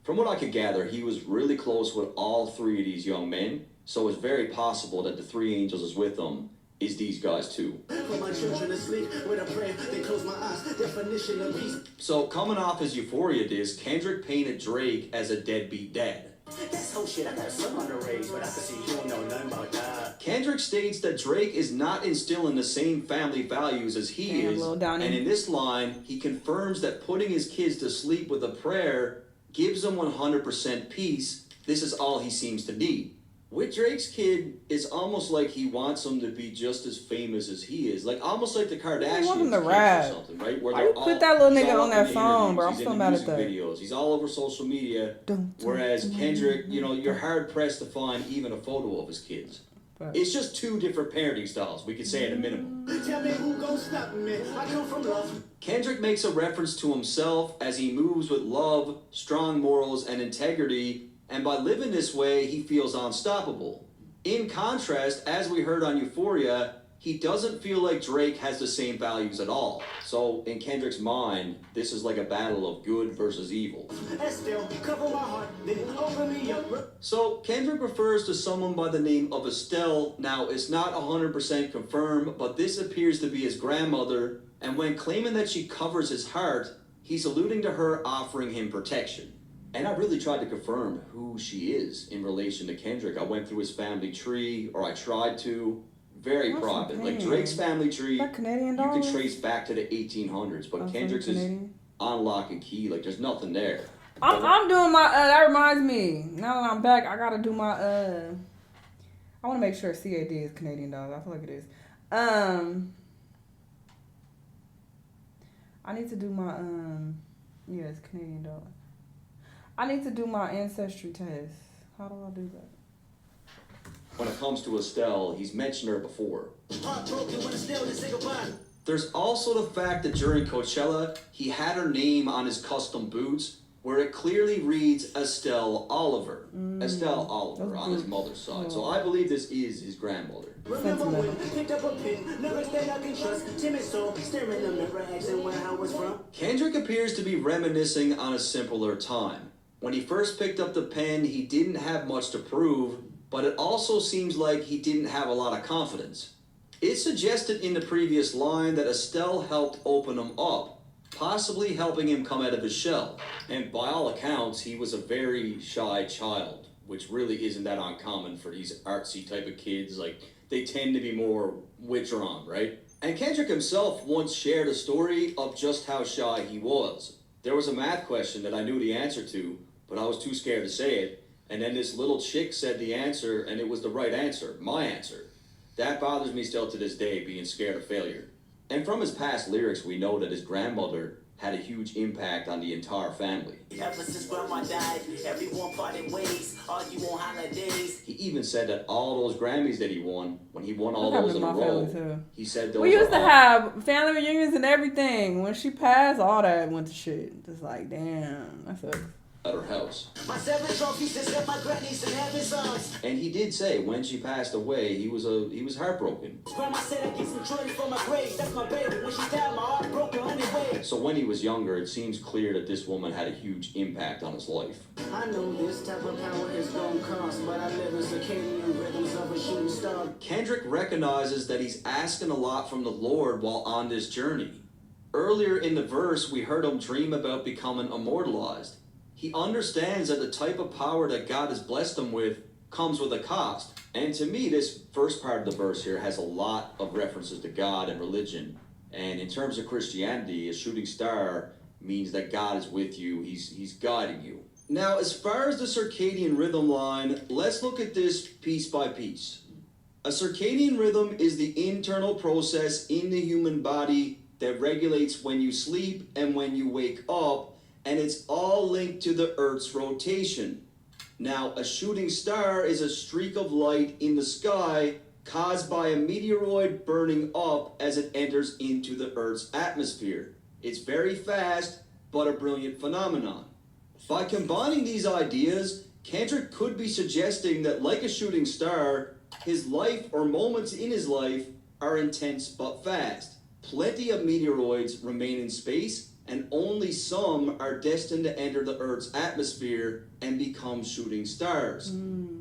From what I could gather, he was really close with all 3 of these young men, so it's very possible that the 3 angels is with him is these guys too.
Put my children to sleep with a prayer, then close my eyes. Definition of peace.
So coming off his Euphoria disc, Kendrick painted Drake as a deadbeat dad.
That's whole shit. I got a son underage, but I can see you don't know nothing about that.
Kendrick states that Drake is not instilling the same family values as he is, and in this line, he confirms that putting his kids to sleep with a prayer gives them 100% peace. This is all he seems to need. With Drake's kid, it's almost like he wants them to be just as famous as he is, like almost like the Kardashians or something, right? Where
Why you put that little nigga on that song, bro? I'm so mad at that.
Videos. He's all over social media, whereas Kendrick, you know, you're hard pressed to find even a photo of his kids. It's just 2 different parenting styles, we could say at a minimum.
Tell me who gon' stop me. I come from love.
Kendrick makes a reference to himself as he moves with love, strong morals, and integrity. And by living this way, he feels unstoppable. In contrast, as we heard on Euphoria, he doesn't feel like Drake has the same values at all. So in Kendrick's mind, this is like a battle of good versus evil. So Kendrick refers to someone by the name of Estelle. Now, it's not 100% confirmed, but this appears to be his grandmother. And when claiming that she covers his heart, he's alluding to her offering him protection. And I really tried to confirm who she is in relation to Kendrick. I went through his family tree, or I tried to. Very
What's
private.
the
Like
name?
Drake's family tree,
That Canadian
you
dollars?
can trace back to the 1800s, but
Oh, so
Kendrick's
he's
is
Canadian?
on lock and key. Like there's nothing there.
I'm doing my. That reminds me. Now that I'm back, I gotta do my. I want to make sure CAD is Canadian dollars. I feel like it is. I need to do my. Yeah, it's Canadian dollars. I need to do my ancestry test. How do I do that?
When it comes to Estelle, he's mentioned her before. There's also the fact that during Coachella, he had her name on his custom boots, where it clearly reads Estelle Oliver. Estelle Oliver on his mother's side. So I believe this is his grandmother. Kendrick appears to be reminiscing on a simpler time. When he first picked up the pen, he didn't have much to prove, but it also seems like he didn't have a lot of confidence. It suggested in the previous line that Estelle helped open him up, possibly helping him come out of his shell. And by all accounts, he was a very shy child, which really isn't that uncommon for these artsy type of kids. Like, they tend to be more withdrawn, right? And Kendrick himself once shared a story of just how shy he was. There was a math question that I knew the answer to, but I was too scared to say it. And then this little chick said the answer, and it was the right answer, my answer. That bothers me still to this day, being scared of failure. And from his past lyrics, we know that his grandmother had a huge impact on the entire family.
Ever since grandma died, everyone parted ways, argue on holidays.
He even said that all those Grammys that he won, when he won all those in a
my family
row,
too.
he said those
We used to
all
have family reunions and everything. When she passed, all that went to shit. Just like, damn, that sucks.
at her house.
My 7 trophies to set my grannies in heaven's arms.
And he did say when she passed away, he was heartbroken.
Grandma said I get some Jordan for my grave. That's my baby. When she died, my heart broke her anyway.
So when he was younger, it seems clear that this woman had a huge impact on his life.
I know this type of power is gonna cost, but I live in circadian rhythms of a shooting star.
Kendrick recognizes that he's asking a lot from the Lord while on this journey. Earlier in the verse, we heard him dream about becoming immortalized. He understands that the type of power that God has blessed him with comes with a cost. And to me, this first part of the verse here has a lot of references to God and religion. And in terms of Christianity, a shooting star means that God is with you, he's guiding you. Now, as far as the circadian rhythm line, let's look at this piece by piece. A circadian rhythm is the internal process in the human body that regulates when you sleep and when you wake up, and it's all linked to the Earth's rotation. Now, a shooting star is a streak of light in the sky caused by a meteoroid burning up as it enters into the Earth's atmosphere. It's very fast, but a brilliant phenomenon. By combining these ideas, Kendrick could be suggesting that, like a shooting star, his life or moments in his life are intense but fast. Plenty of meteoroids remain in space, and only some are destined to enter the Earth's atmosphere and become shooting stars.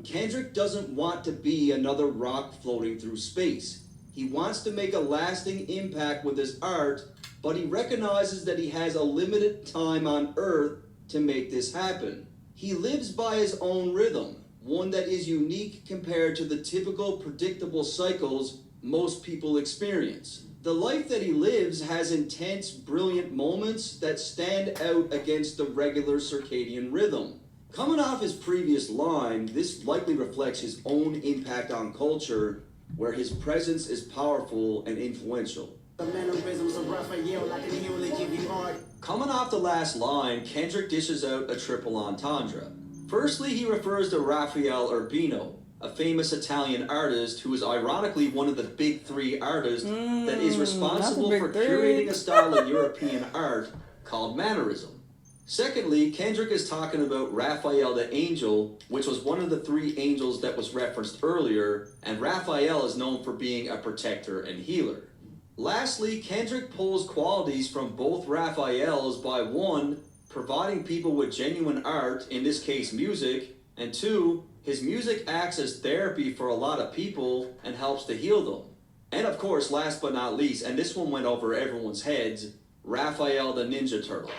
Kendrick doesn't want to be another rock floating through space. He wants to make a lasting impact with his art, but he recognizes that he has a limited time on Earth to make this happen. He lives by his own rhythm, one that is unique compared to the typical predictable cycles most people experience. The life that he lives has intense, brilliant moments that stand out against the regular circadian rhythm. Coming off his previous line, this likely reflects his own impact on culture, where his presence is powerful and influential.
The mannerisms of Raphael, I can only give you art.
Coming off the last line, Kendrick dishes out a triple entendre. Firstly, he refers to Raphael Urbino, a famous Italian artist who is ironically one of the big three artists that is responsible for curating a style of European art called mannerism. Secondly, Kendrick is talking about Raphael the Angel, which was one of the three angels that was referenced earlier, and Raphael is known for being a protector and healer. Lastly, Kendrick pulls qualities from both Raphaels by 1, providing people with genuine art, in this case music, and 2, his music acts as therapy for a lot of people and helps to heal them. And of course, last but not least, and this one went over everyone's heads, Raphael the Ninja Turtle.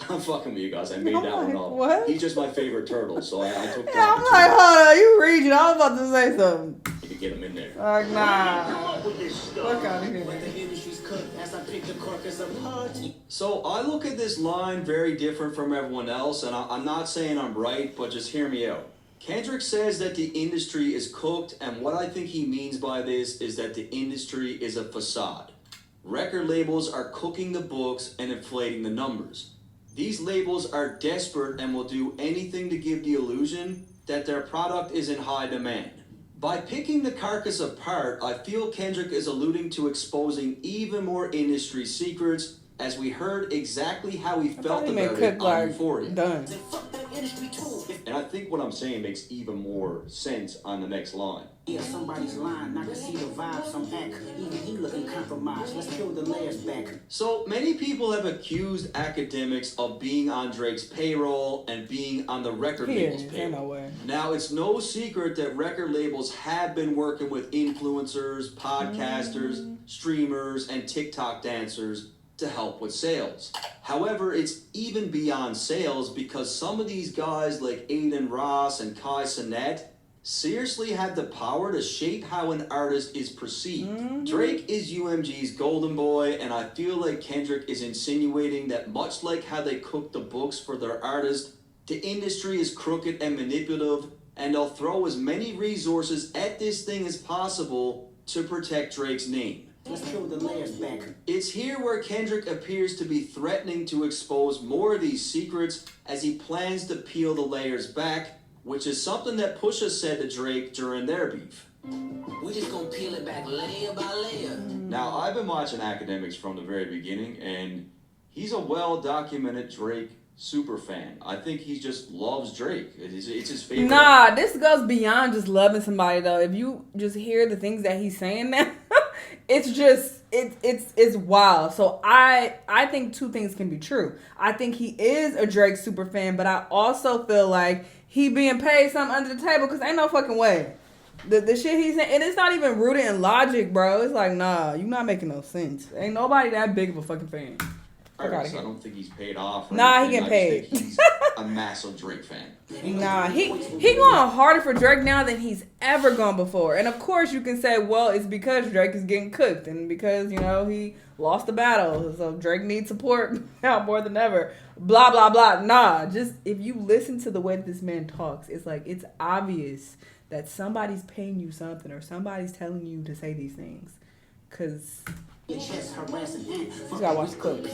I'm fucking with you guys. I made that one up.
What?
He's just my favorite turtle, so I took that.
Yeah, I'm like, hold on, you reaching. I was about to say something.
You can get him in there.
Like, nah. Fuck out of here.
So I look at this line very different from everyone else, and I'm not saying I'm right, but just hear me out. Kendrick says that the industry is cooked, and what I think he means by this is that the industry is a facade. Record labels are cooking the books and inflating the numbers. These labels are desperate and will do anything to give the illusion that their product is in high demand. By picking the carcass apart, I feel Kendrick is alluding to exposing even more industry secrets, as we heard exactly how he felt about it on Euphoria.
Done.
And I think what I'm saying makes even more sense on the next line.
Yeah, somebody's lying. I can see the vibes on act. Even he looking compromised. Let's peel the layers back.
So many people have accused academics of being on Drake's payroll and being on the record label's payroll.
No way.
Now, it's no secret that record labels have been working with influencers, podcasters, streamers, and TikTok dancers to help with sales. However, it's even beyond sales because some of these guys like Aiden Ross and Kai Cenat seriously had the power to shape how an artist is perceived. Drake is UMG's golden boy, and I feel like Kendrick is insinuating that much like how they cook the books for their artist, the industry is crooked and manipulative, and they'll throw as many resources at this thing as possible to protect Drake's name.
Let's peel the layers back.
It's here where Kendrick appears to be threatening to expose more of these secrets as he plans to peel the layers back, which is something that Pusha said to Drake during their beef.
We just gonna peel it back layer by layer.
Now, I've been watching Academics from the very beginning, and he's a well-documented Drake super fan. I think he just loves Drake. It's his favorite.
Nah, this goes beyond just loving somebody, though. If you just hear the things that he's saying now, it's just it's wild. So I think two things can be true. I think he is a Drake super fan, but I also feel like he being paid something under the table because ain't no fucking way. The shit he's saying, and it's not even rooted in logic, bro. It's like, nah, you not making no sense. Ain't nobody that big of a fucking fan.
Right, so I don't think he's paid off.
Nah, he getting paid.
I think he's a massive Drake fan.
Nah, he going harder for Drake now than he's ever gone before. And of course you can say, well, it's because Drake is getting cooked and because, you know, he lost the battle. So Drake needs support now more than ever. Blah, blah, blah. Nah, just if you listen to the way that this man talks, it's like it's obvious that somebody's paying you something or somebody's telling you to say these things. Because you gotta watch the clip.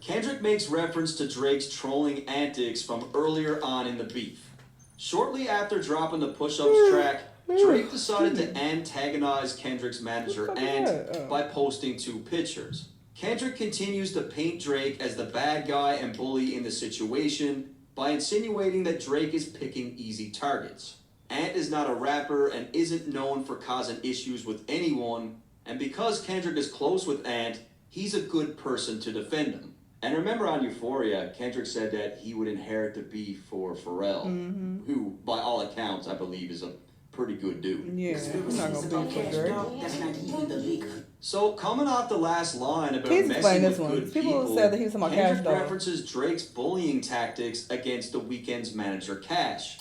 Kendrick makes reference to Drake's trolling antics from earlier on in the beef. Shortly after dropping the Push-Ups track, Drake decided to antagonize Kendrick's manager Ant by posting two pictures. Kendrick continues to paint Drake as the bad guy and bully in the situation by insinuating that Drake is picking easy targets. Ant is not a rapper and isn't known for causing issues with anyone, and because Kendrick is close with Ant, he's a good person to defend him. And remember on Euphoria, Kendrick said that he would inherit the beef for Pharrell, who, by all accounts, I believe is a pretty good dude.
Yeah, I'm not gonna beef for Drake.
So, coming off the last line about
He's
messing with
one.
good
People said that he was talking about
Kendrick
Cash Dog.
references Drake's bullying tactics against the Weeknd's manager Cash.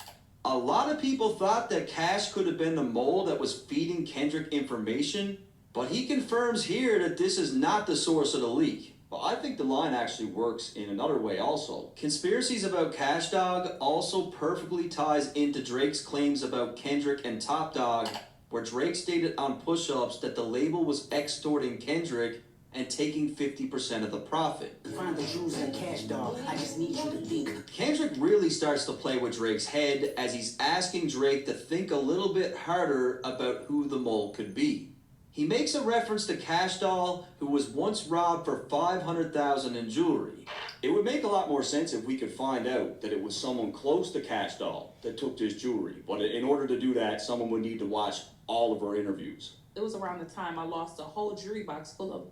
A lot of people thought that Cash could have been the mole that was feeding Kendrick information, but he confirms here that this is not the source of the leak. But I think the line actually works in another way also. Conspiracies about Cash Dog also perfectly ties into Drake's claims about Kendrick and Top Dog, where Drake stated on Push-Ups that the label was extorting Kendrick and taking 50% of the profit.
Find the jewels in Cash Dog. I just need you to think.
Kendrick really starts to play with Drake's head as he's asking Drake to think a little bit harder about who the mole could be. He makes a reference to Cash Doll, who was once robbed for $500,000 in jewelry. It would make a lot more sense if we could find out that it was someone close to Cash Doll that took this jewelry. But in order to do that, someone would need to watch all of her interviews.
It was around the time I lost a whole jewelry box full of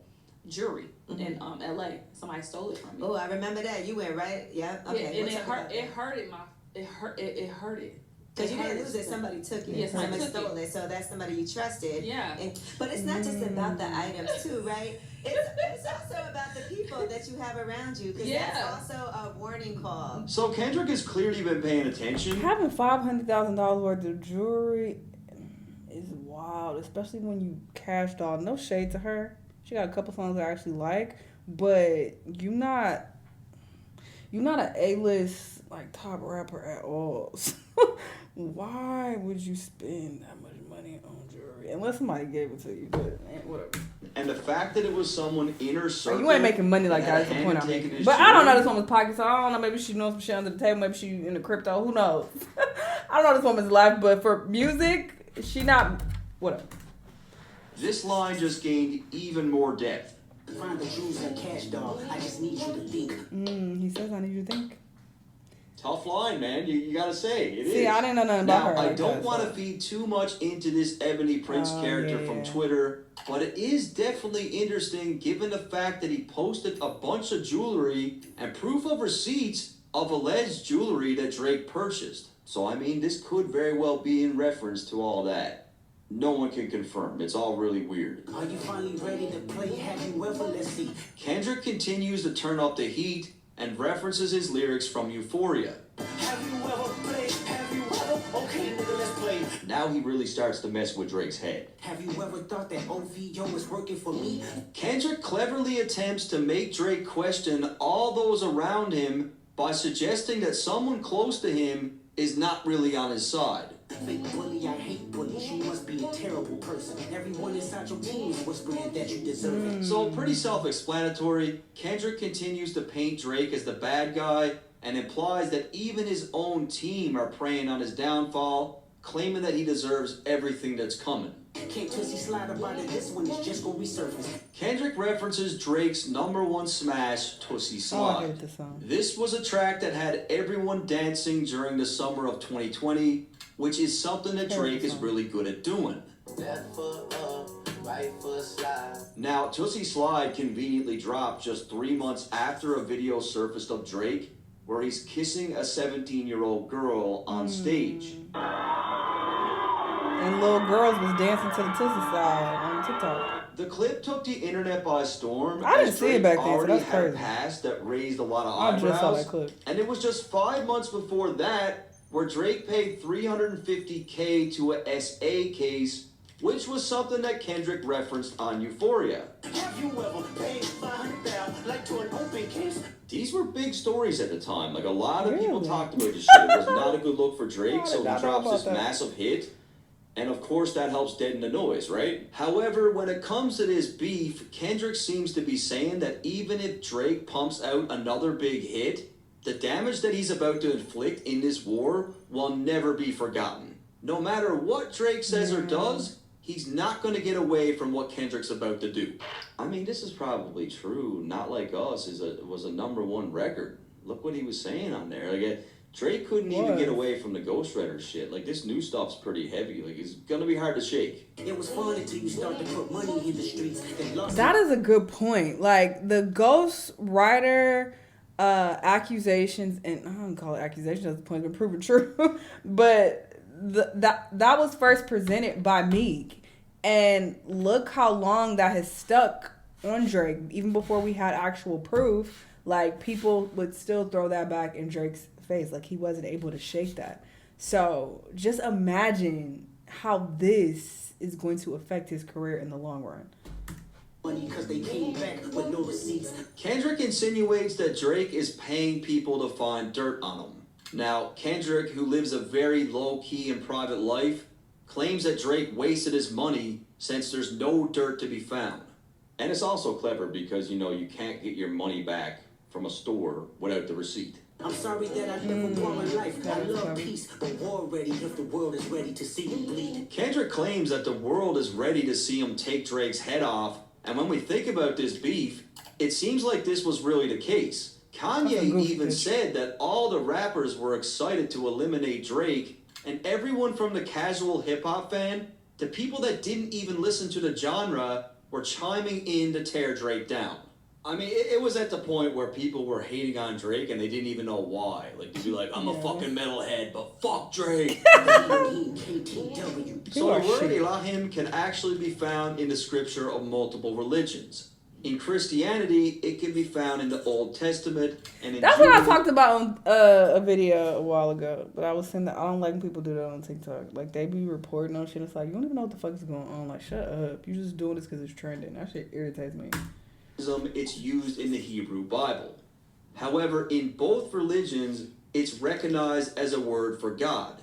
jewelry in LA. Somebody stole it from me.
Oh, I remember that. You went, right? Yeah. Okay.
Yeah, and it hurted.
Because you didn't lose it, somebody took it.
Yes,
Somebody
took
stole it. So that's somebody you trusted.
Yeah.
But it's not just about the items too, right? It's also about the people that you have around you. Because that's also a warning call.
So Kendrick has clearly been paying attention.
Having $500,000 worth of jewelry is wild, especially when you cashed all. No shade to her. She got a couple songs I actually like, but you're not an A-list like top rapper at all. Why would you spend that much money on jewelry? Unless somebody gave it to you, but whatever.
And the fact that it was someone inner circle.
You ain't making money like that. That's the point I'm making. But I don't know this woman's pockets, so I don't know. Maybe she knows some shit under the table. Maybe she in the crypto. Who knows? I don't know this woman's life, but for music, she not whatever.
This line just gained even more depth.
Find the jewels and cash, dog. I just need you to think.
He says I need you to think.
Tough line, man. You gotta say it is.
See, I didn't know nothing about her.
Now, I don't want to feed too much into this Ebony Prince character from Twitter, but it is definitely interesting given the fact that he posted a bunch of jewelry and proof of receipts of alleged jewelry that Drake purchased. So, I mean, this could very well be in reference to all that. No one can confirm. It's all really weird.
Are you finally ready to play? Have you ever? Let's see.
Kendrick continues to turn up the heat and references his lyrics from Euphoria.
Have you ever played? Have you ever? Okay, nigga, let's play.
Now he really starts to mess with Drake's head.
Have you ever thought that OVO was working for me?
Kendrick cleverly attempts to make Drake question all those around him by suggesting that someone close to him is not really on his side.
Fake bully, I hate bullies. You must be a terrible person. Everyone inside your team is whispering that you deserve it.
So pretty self-explanatory. Kendrick continues to paint Drake as the bad guy and implies that even his own team are preying on his downfall, claiming that he deserves everything that's coming.
Can't Tootsie slide about it. This one is just gonna resurface.
Kendrick references Drake's #1 smash, Tootsie Slide. This was a track that had everyone dancing during the summer of 2020, which is something that Drake is really good at doing.
Left foot up, right foot slide.
Now, Tootsie Slide conveniently dropped just 3 months after a video surfaced of Drake where he's kissing a 17-year-old girl on stage.
And little girls was dancing to the Tootsie Slide on TikTok.
The clip took the internet by storm.
I didn't see it back then, so that's crazy.
Already had a past that raised a lot of
I
eyebrows.
just saw that clip.
And it was just 5 months before that where Drake paid $350K to a SA case, which was something that Kendrick referenced on Euphoria.
Have you ever paid $500,000 like to an open case?
These were big stories at the time. Like, a lot of people talked about this shit. It was not a good look for Drake, so he drops this massive hit. And of course, that helps deaden the noise, right? However, when it comes to this beef, Kendrick seems to be saying that even if Drake pumps out another big hit, the damage that he's about to inflict in this war will never be forgotten. No matter what Drake says or does, he's not going to get away from what Kendrick's about to do. I mean, this is probably true. Not Like Us was a #1 record. Look what he was saying on there. Like, Drake couldn't even get away from the Ghost Rider shit. Like, this new stuff's pretty heavy. Like, it's gonna be hard to shake.
It was fun until you start to put money in the streets.
That is a good point. Like, the Ghost Rider accusations, and I don't call it accusations at the point of proven true, but that was first presented by Meek. And look how long that has stuck on Drake. Even before we had actual proof, like, people would still throw that back in Drake's face. Like, he wasn't able to shake that. So just imagine how this is going to affect his career in the long run.
Because they came back with no receipts.
Kendrick insinuates that Drake is paying people to find dirt on him. Now, Kendrick, who lives a very low-key and private life, claims that Drake wasted his money since there's no dirt to be found. And it's also clever because, you know, you can't get your money back from a store without the receipt.
I'm sorry that I never won my life. I love peace, but war ready if the world is ready to see him bleed.
Kendrick claims that the world is ready to see him take Drake's head off, and when we think about this beef, it seems like this was really the case. Kanye even said that all the rappers were excited to eliminate Drake, and everyone from the casual hip-hop fan to people that didn't even listen to the genre were chiming in to tear Drake down. I mean, it was at the point where people were hating on Drake and they didn't even know why. Like, they'd be like, I'm a fucking metalhead, but fuck Drake. So the word Elohim can actually be found in the scripture of multiple religions. In Christianity, it can be found in the Old Testament and in
That's
Judaism.
what I talked about on a video a while ago. But I was saying that I don't like when people do that on TikTok. Like, they be reporting on shit. It's like, you don't even know what the fuck is going on. Like, shut up. You just doing this because it's trending. That shit irritates me.
It's used in the Hebrew Bible. However, in both religions, it's recognized as a word for God.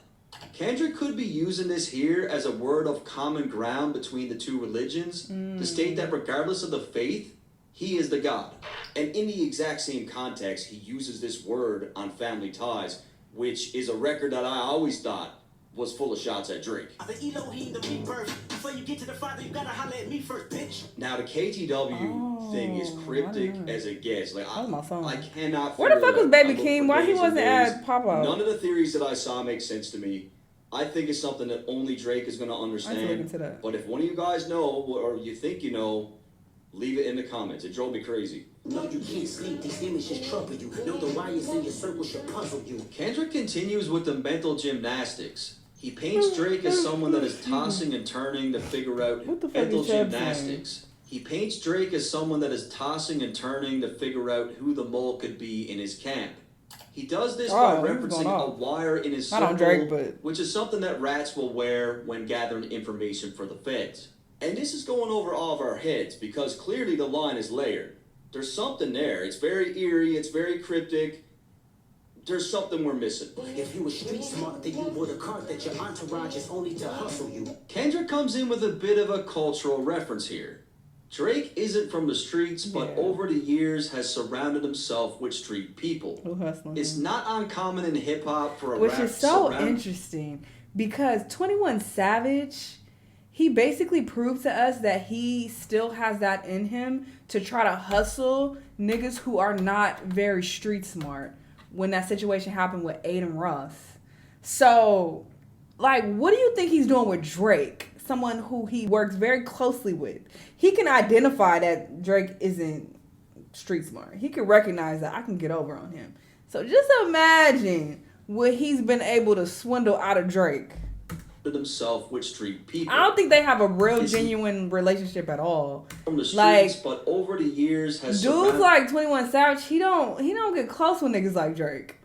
Kendrick could be using this here as a word of common ground between the two religions to state that regardless of the faith, he is the God. And in the exact same context, he uses this word on Family Ties, which is a record that I always thought was full of shots at Drake.
Before you get to the Father, you gotta holler at me first, bitch.
Now the KTW thing is cryptic as it gets. Like I cannot.
Where the fuck was Baby
King?
King? Why he wasn't at Pop-Up?
None of the theories that I saw make sense to me. I think it's something that only Drake is going to understand. But if one of you guys know or you think you know, leave it in the comments. It drove me crazy.
No, you can't sleep. These images trouble you. Know the wires in your circle should puzzle you.
Kendrick continues with the mental gymnastics. He paints Drake as someone that is tossing and turning to figure out mental gymnastics. He paints Drake as someone that is tossing and turning to figure out who the mole could be in his camp. He does this by referencing a wire in his circle, which is something that rats will wear when gathering information for the feds. And this is going over all of our heads because clearly the line is layered. There's something there. It's very eerie. It's very cryptic. There's something we're missing.
If you were street smart, then you would have caught that your entourage is only to hustle you.
Kendrick comes in with a bit of a cultural reference here. Drake isn't from the streets, but over the years has surrounded himself with street people. It's not uncommon in hip-hop for a
Which is so interesting because 21 Savage, he basically proved to us that he still has that in him to try to hustle niggas who are not very street smart when that situation happened with Aiden Ross. So, like, what do you think he's doing with Drake? Someone who he works very closely with. He can identify that Drake isn't street smart. He can recognize that I can get over on him. So just imagine what he's been able to swindle out of Drake.
Himself with street people.
I don't think they have a real genuine relationship at all.
From the streets,
like,
but over the years has
dudes like 21 Savage, he don't get close with niggas like Drake.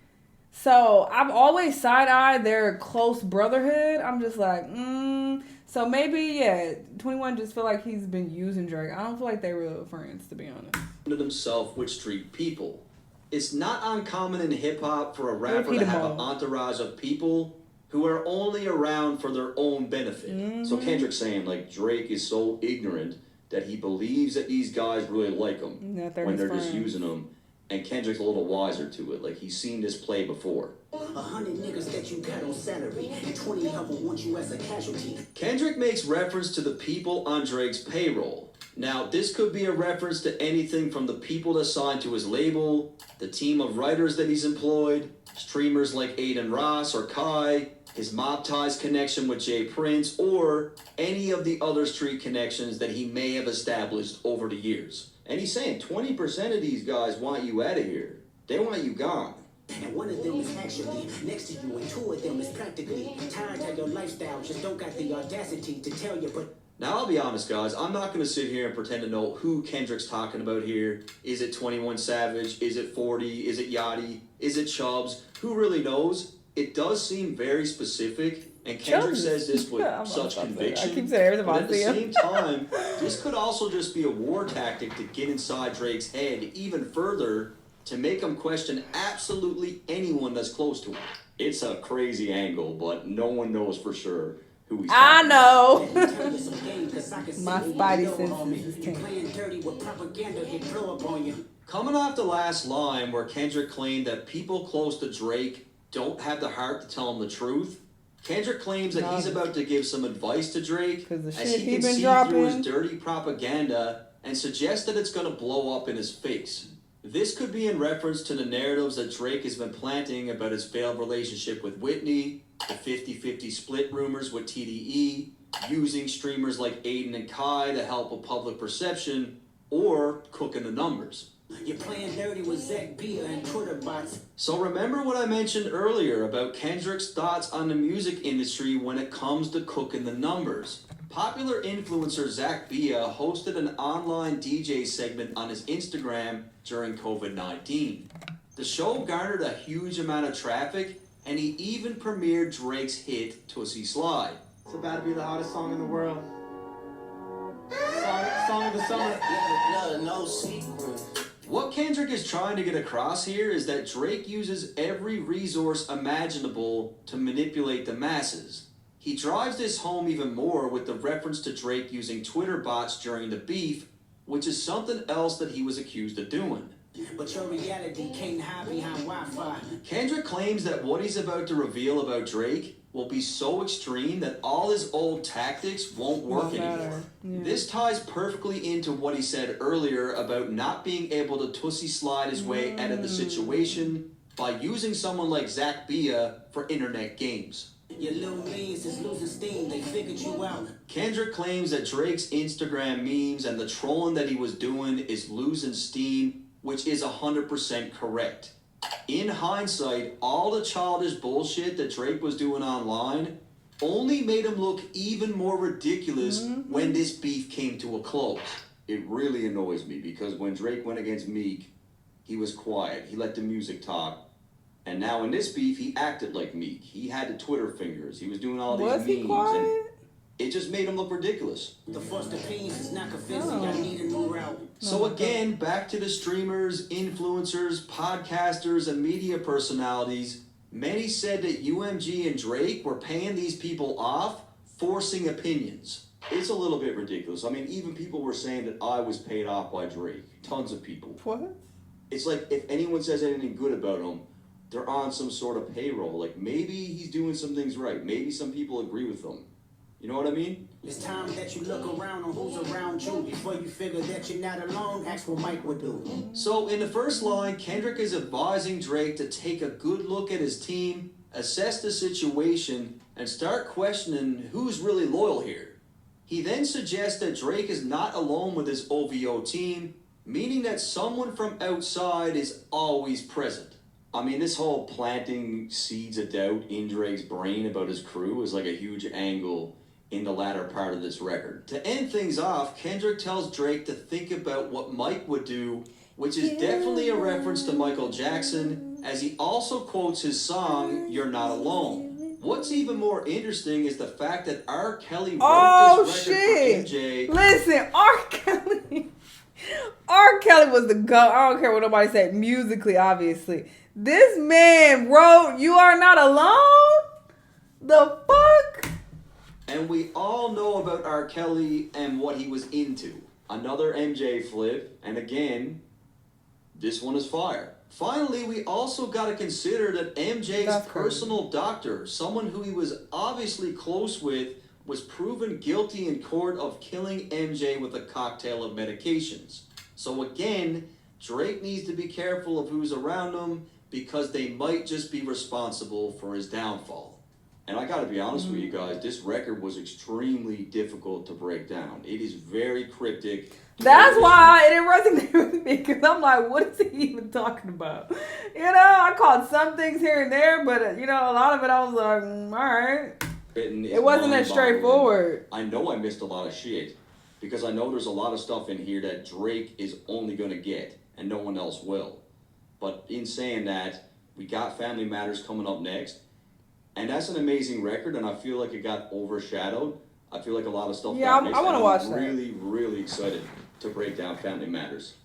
So I've always side-eyed their close brotherhood. I'm just like, So maybe, 21 just feel like he's been using Drake. I don't feel like they're real friends, to be honest.
Himself with street people. It's not uncommon in hip-hop for a rapper to have an entourage of people who are only around for their own benefit. So Kendrick's saying, like, Drake is so ignorant that he believes that these guys really like him when they're just using him. And Kendrick's a little wiser to it. Like, he's seen this play before.
100 niggas that you got on salary, and 20 of them want you as a casualty.
Kendrick makes reference to the people on Drake's payroll. Now, this could be a reference to anything from the people that signed to his label, the team of writers that he's employed, streamers like Aiden Ross or Kai, his mob ties connection with Jay Prince, or any of the other street connections that he may have established over the years. And he's saying 20% of these guys want you out of here. They want you gone.
And one of them is actually next to you, and two of them is practically tired of your lifestyle, just don't got the audacity to tell you, but...
Now, I'll be honest, guys. I'm not going to sit here and pretend to know who Kendrick's talking about here. Is it 21 Savage? Is it 40? Is it Yachty? Is it Chubbs? Who really knows? It does seem very specific, and Kendrick says this with such conviction.
I keep saying everything
but
about
at the same time, this could also just be a war tactic to get inside Drake's head even further to make him question absolutely anyone that's close to him. It's a crazy angle, but no one knows for sure who he's
I know.
My
spidey senses is
playing dirty with propaganda, hit blow up on you.
Coming off the last line where Kendrick claimed that people close to Drake don't have the heart to tell him the truth, Kendrick claims that he's about to give some advice to Drake as he can see through his dirty propaganda and suggests that it's going to blow up in his face. This could be in reference to the narratives that Drake has been planting about his failed relationship with Whitney, the 50-50 split rumors with TDE, using streamers like Aiden and Kai to help with public perception, or cooking the numbers.
You're playing dirty with Zach Beer and Twitter bots.
So remember what I mentioned earlier about Kendrick's thoughts on the music industry when it comes to cooking the numbers. Popular influencer Zach Bia hosted an online DJ segment on his Instagram during COVID-19. The show garnered a huge amount of traffic, and he even premiered Drake's hit Tootsie Slide.
It's about to be the hottest song in the world. Song of the summer.
No secret.
What Kendrick is trying to get across here is that Drake uses every resource imaginable to manipulate the masses. He drives this home even more with the reference to Drake using Twitter bots during the beef, which is something else that he was accused of doing.
But your reality can't hide behind Wi-Fi.
Kendrick claims that what he's about to reveal about Drake will be so extreme that all his old tactics won't work anymore.
Yeah.
This ties perfectly into what he said earlier about not being able to Tootsie Slide his way out of the situation by using someone like Zach Bia for internet games.
Your little means is losing steam, they figured you out.
Kendrick claims that Drake's Instagram memes and the trolling that he was doing is losing steam, which is 100% correct. In hindsight, all the childish bullshit that Drake was doing online only made him look even more ridiculous when this beef came to a close.
It really annoys me because when Drake went against Meek, he was quiet. He let the music talk. And now in this beef, he acted like Meek. He had the Twitter fingers. He was doing all these
Was he
memes.
quiet?
And it just made him look ridiculous.
The first opinions is not convincing, I need a new route.
So again, back to the streamers, influencers, podcasters, and media personalities. Many said that UMG and Drake were paying these people off, forcing opinions.
It's a little bit ridiculous. I mean, even people were saying that I was paid off by Drake. Tons of people.
What?
It's like if anyone says anything good about him, they're on some sort of payroll. Like maybe he's doing some things right. Maybe some people agree with him. You know what I mean?
It's time that you look around on who's around you. Before you figure that you're not alone, ask what Mike would do.
So in the first line, Kendrick is advising Drake to take a good look at his team, assess the situation, and start questioning who's really loyal here. He then suggests that Drake is not alone with his OVO team, meaning that someone from outside is always present.
I mean, this whole planting seeds of doubt in Drake's brain about his crew is like a huge angle in the latter part of this record.
To end things off, Kendrick tells Drake to think about what Mike would do, which is definitely a reference to Michael Jackson, as he also quotes his song, You're Not Alone. What's even more interesting is the fact that R. Kelly wrote this record for MJ.
Listen, R. Kelly. R. Kelly was the GOAT. I don't care what nobody said musically, obviously. This man wrote You Are Not Alone? The fuck?
And we all know about R. Kelly and what he was into.
Another MJ flip, and again,
This one is fire. Finally, we also got to consider that MJ's personal doctor, someone who he was obviously close with, was proven guilty in court of killing MJ with a cocktail of medications. So again, Drake needs to be careful of who's around him because they might just be responsible for his downfall.
And I gotta be honest with you guys, this record was extremely difficult to break down. It is very cryptic.
That's why it didn't resonate with me, because I'm like, what is he even talking about? You know, I caught some things here and there, but, you know, a lot of it I was like, all right. It wasn't that straightforward.
I know I missed a lot of shit, because I know there's a lot of stuff in here that Drake is only gonna get, and no one else will. But in saying that, we got Family Matters coming up next, and that's an amazing record, and I feel like it got overshadowed. I feel like a lot of stuff got missed.
I want to watch that.
I'm really, really excited to break down Family Matters.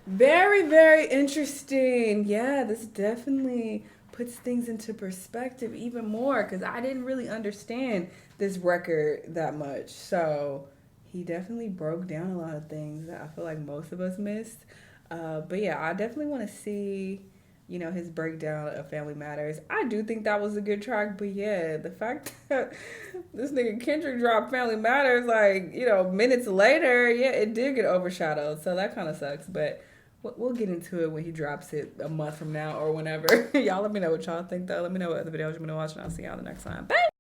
Very, very interesting. Yeah, this definitely puts things into perspective even more, because I didn't really understand this record that much. So he definitely broke down a lot of things that I feel like most of us missed. But yeah, I definitely want to see, you know, his breakdown of Family Matters. I do think that was a good track, but yeah, the fact that this nigga Kendrick dropped Family Matters, like, you know, minutes later, yeah, it did get overshadowed. So that kind of sucks, but we'll get into it when he drops it a month from now or whenever. Y'all let me know what y'all think, though. Let me know what other videos you want to watch, and I'll see y'all the next time. Bye!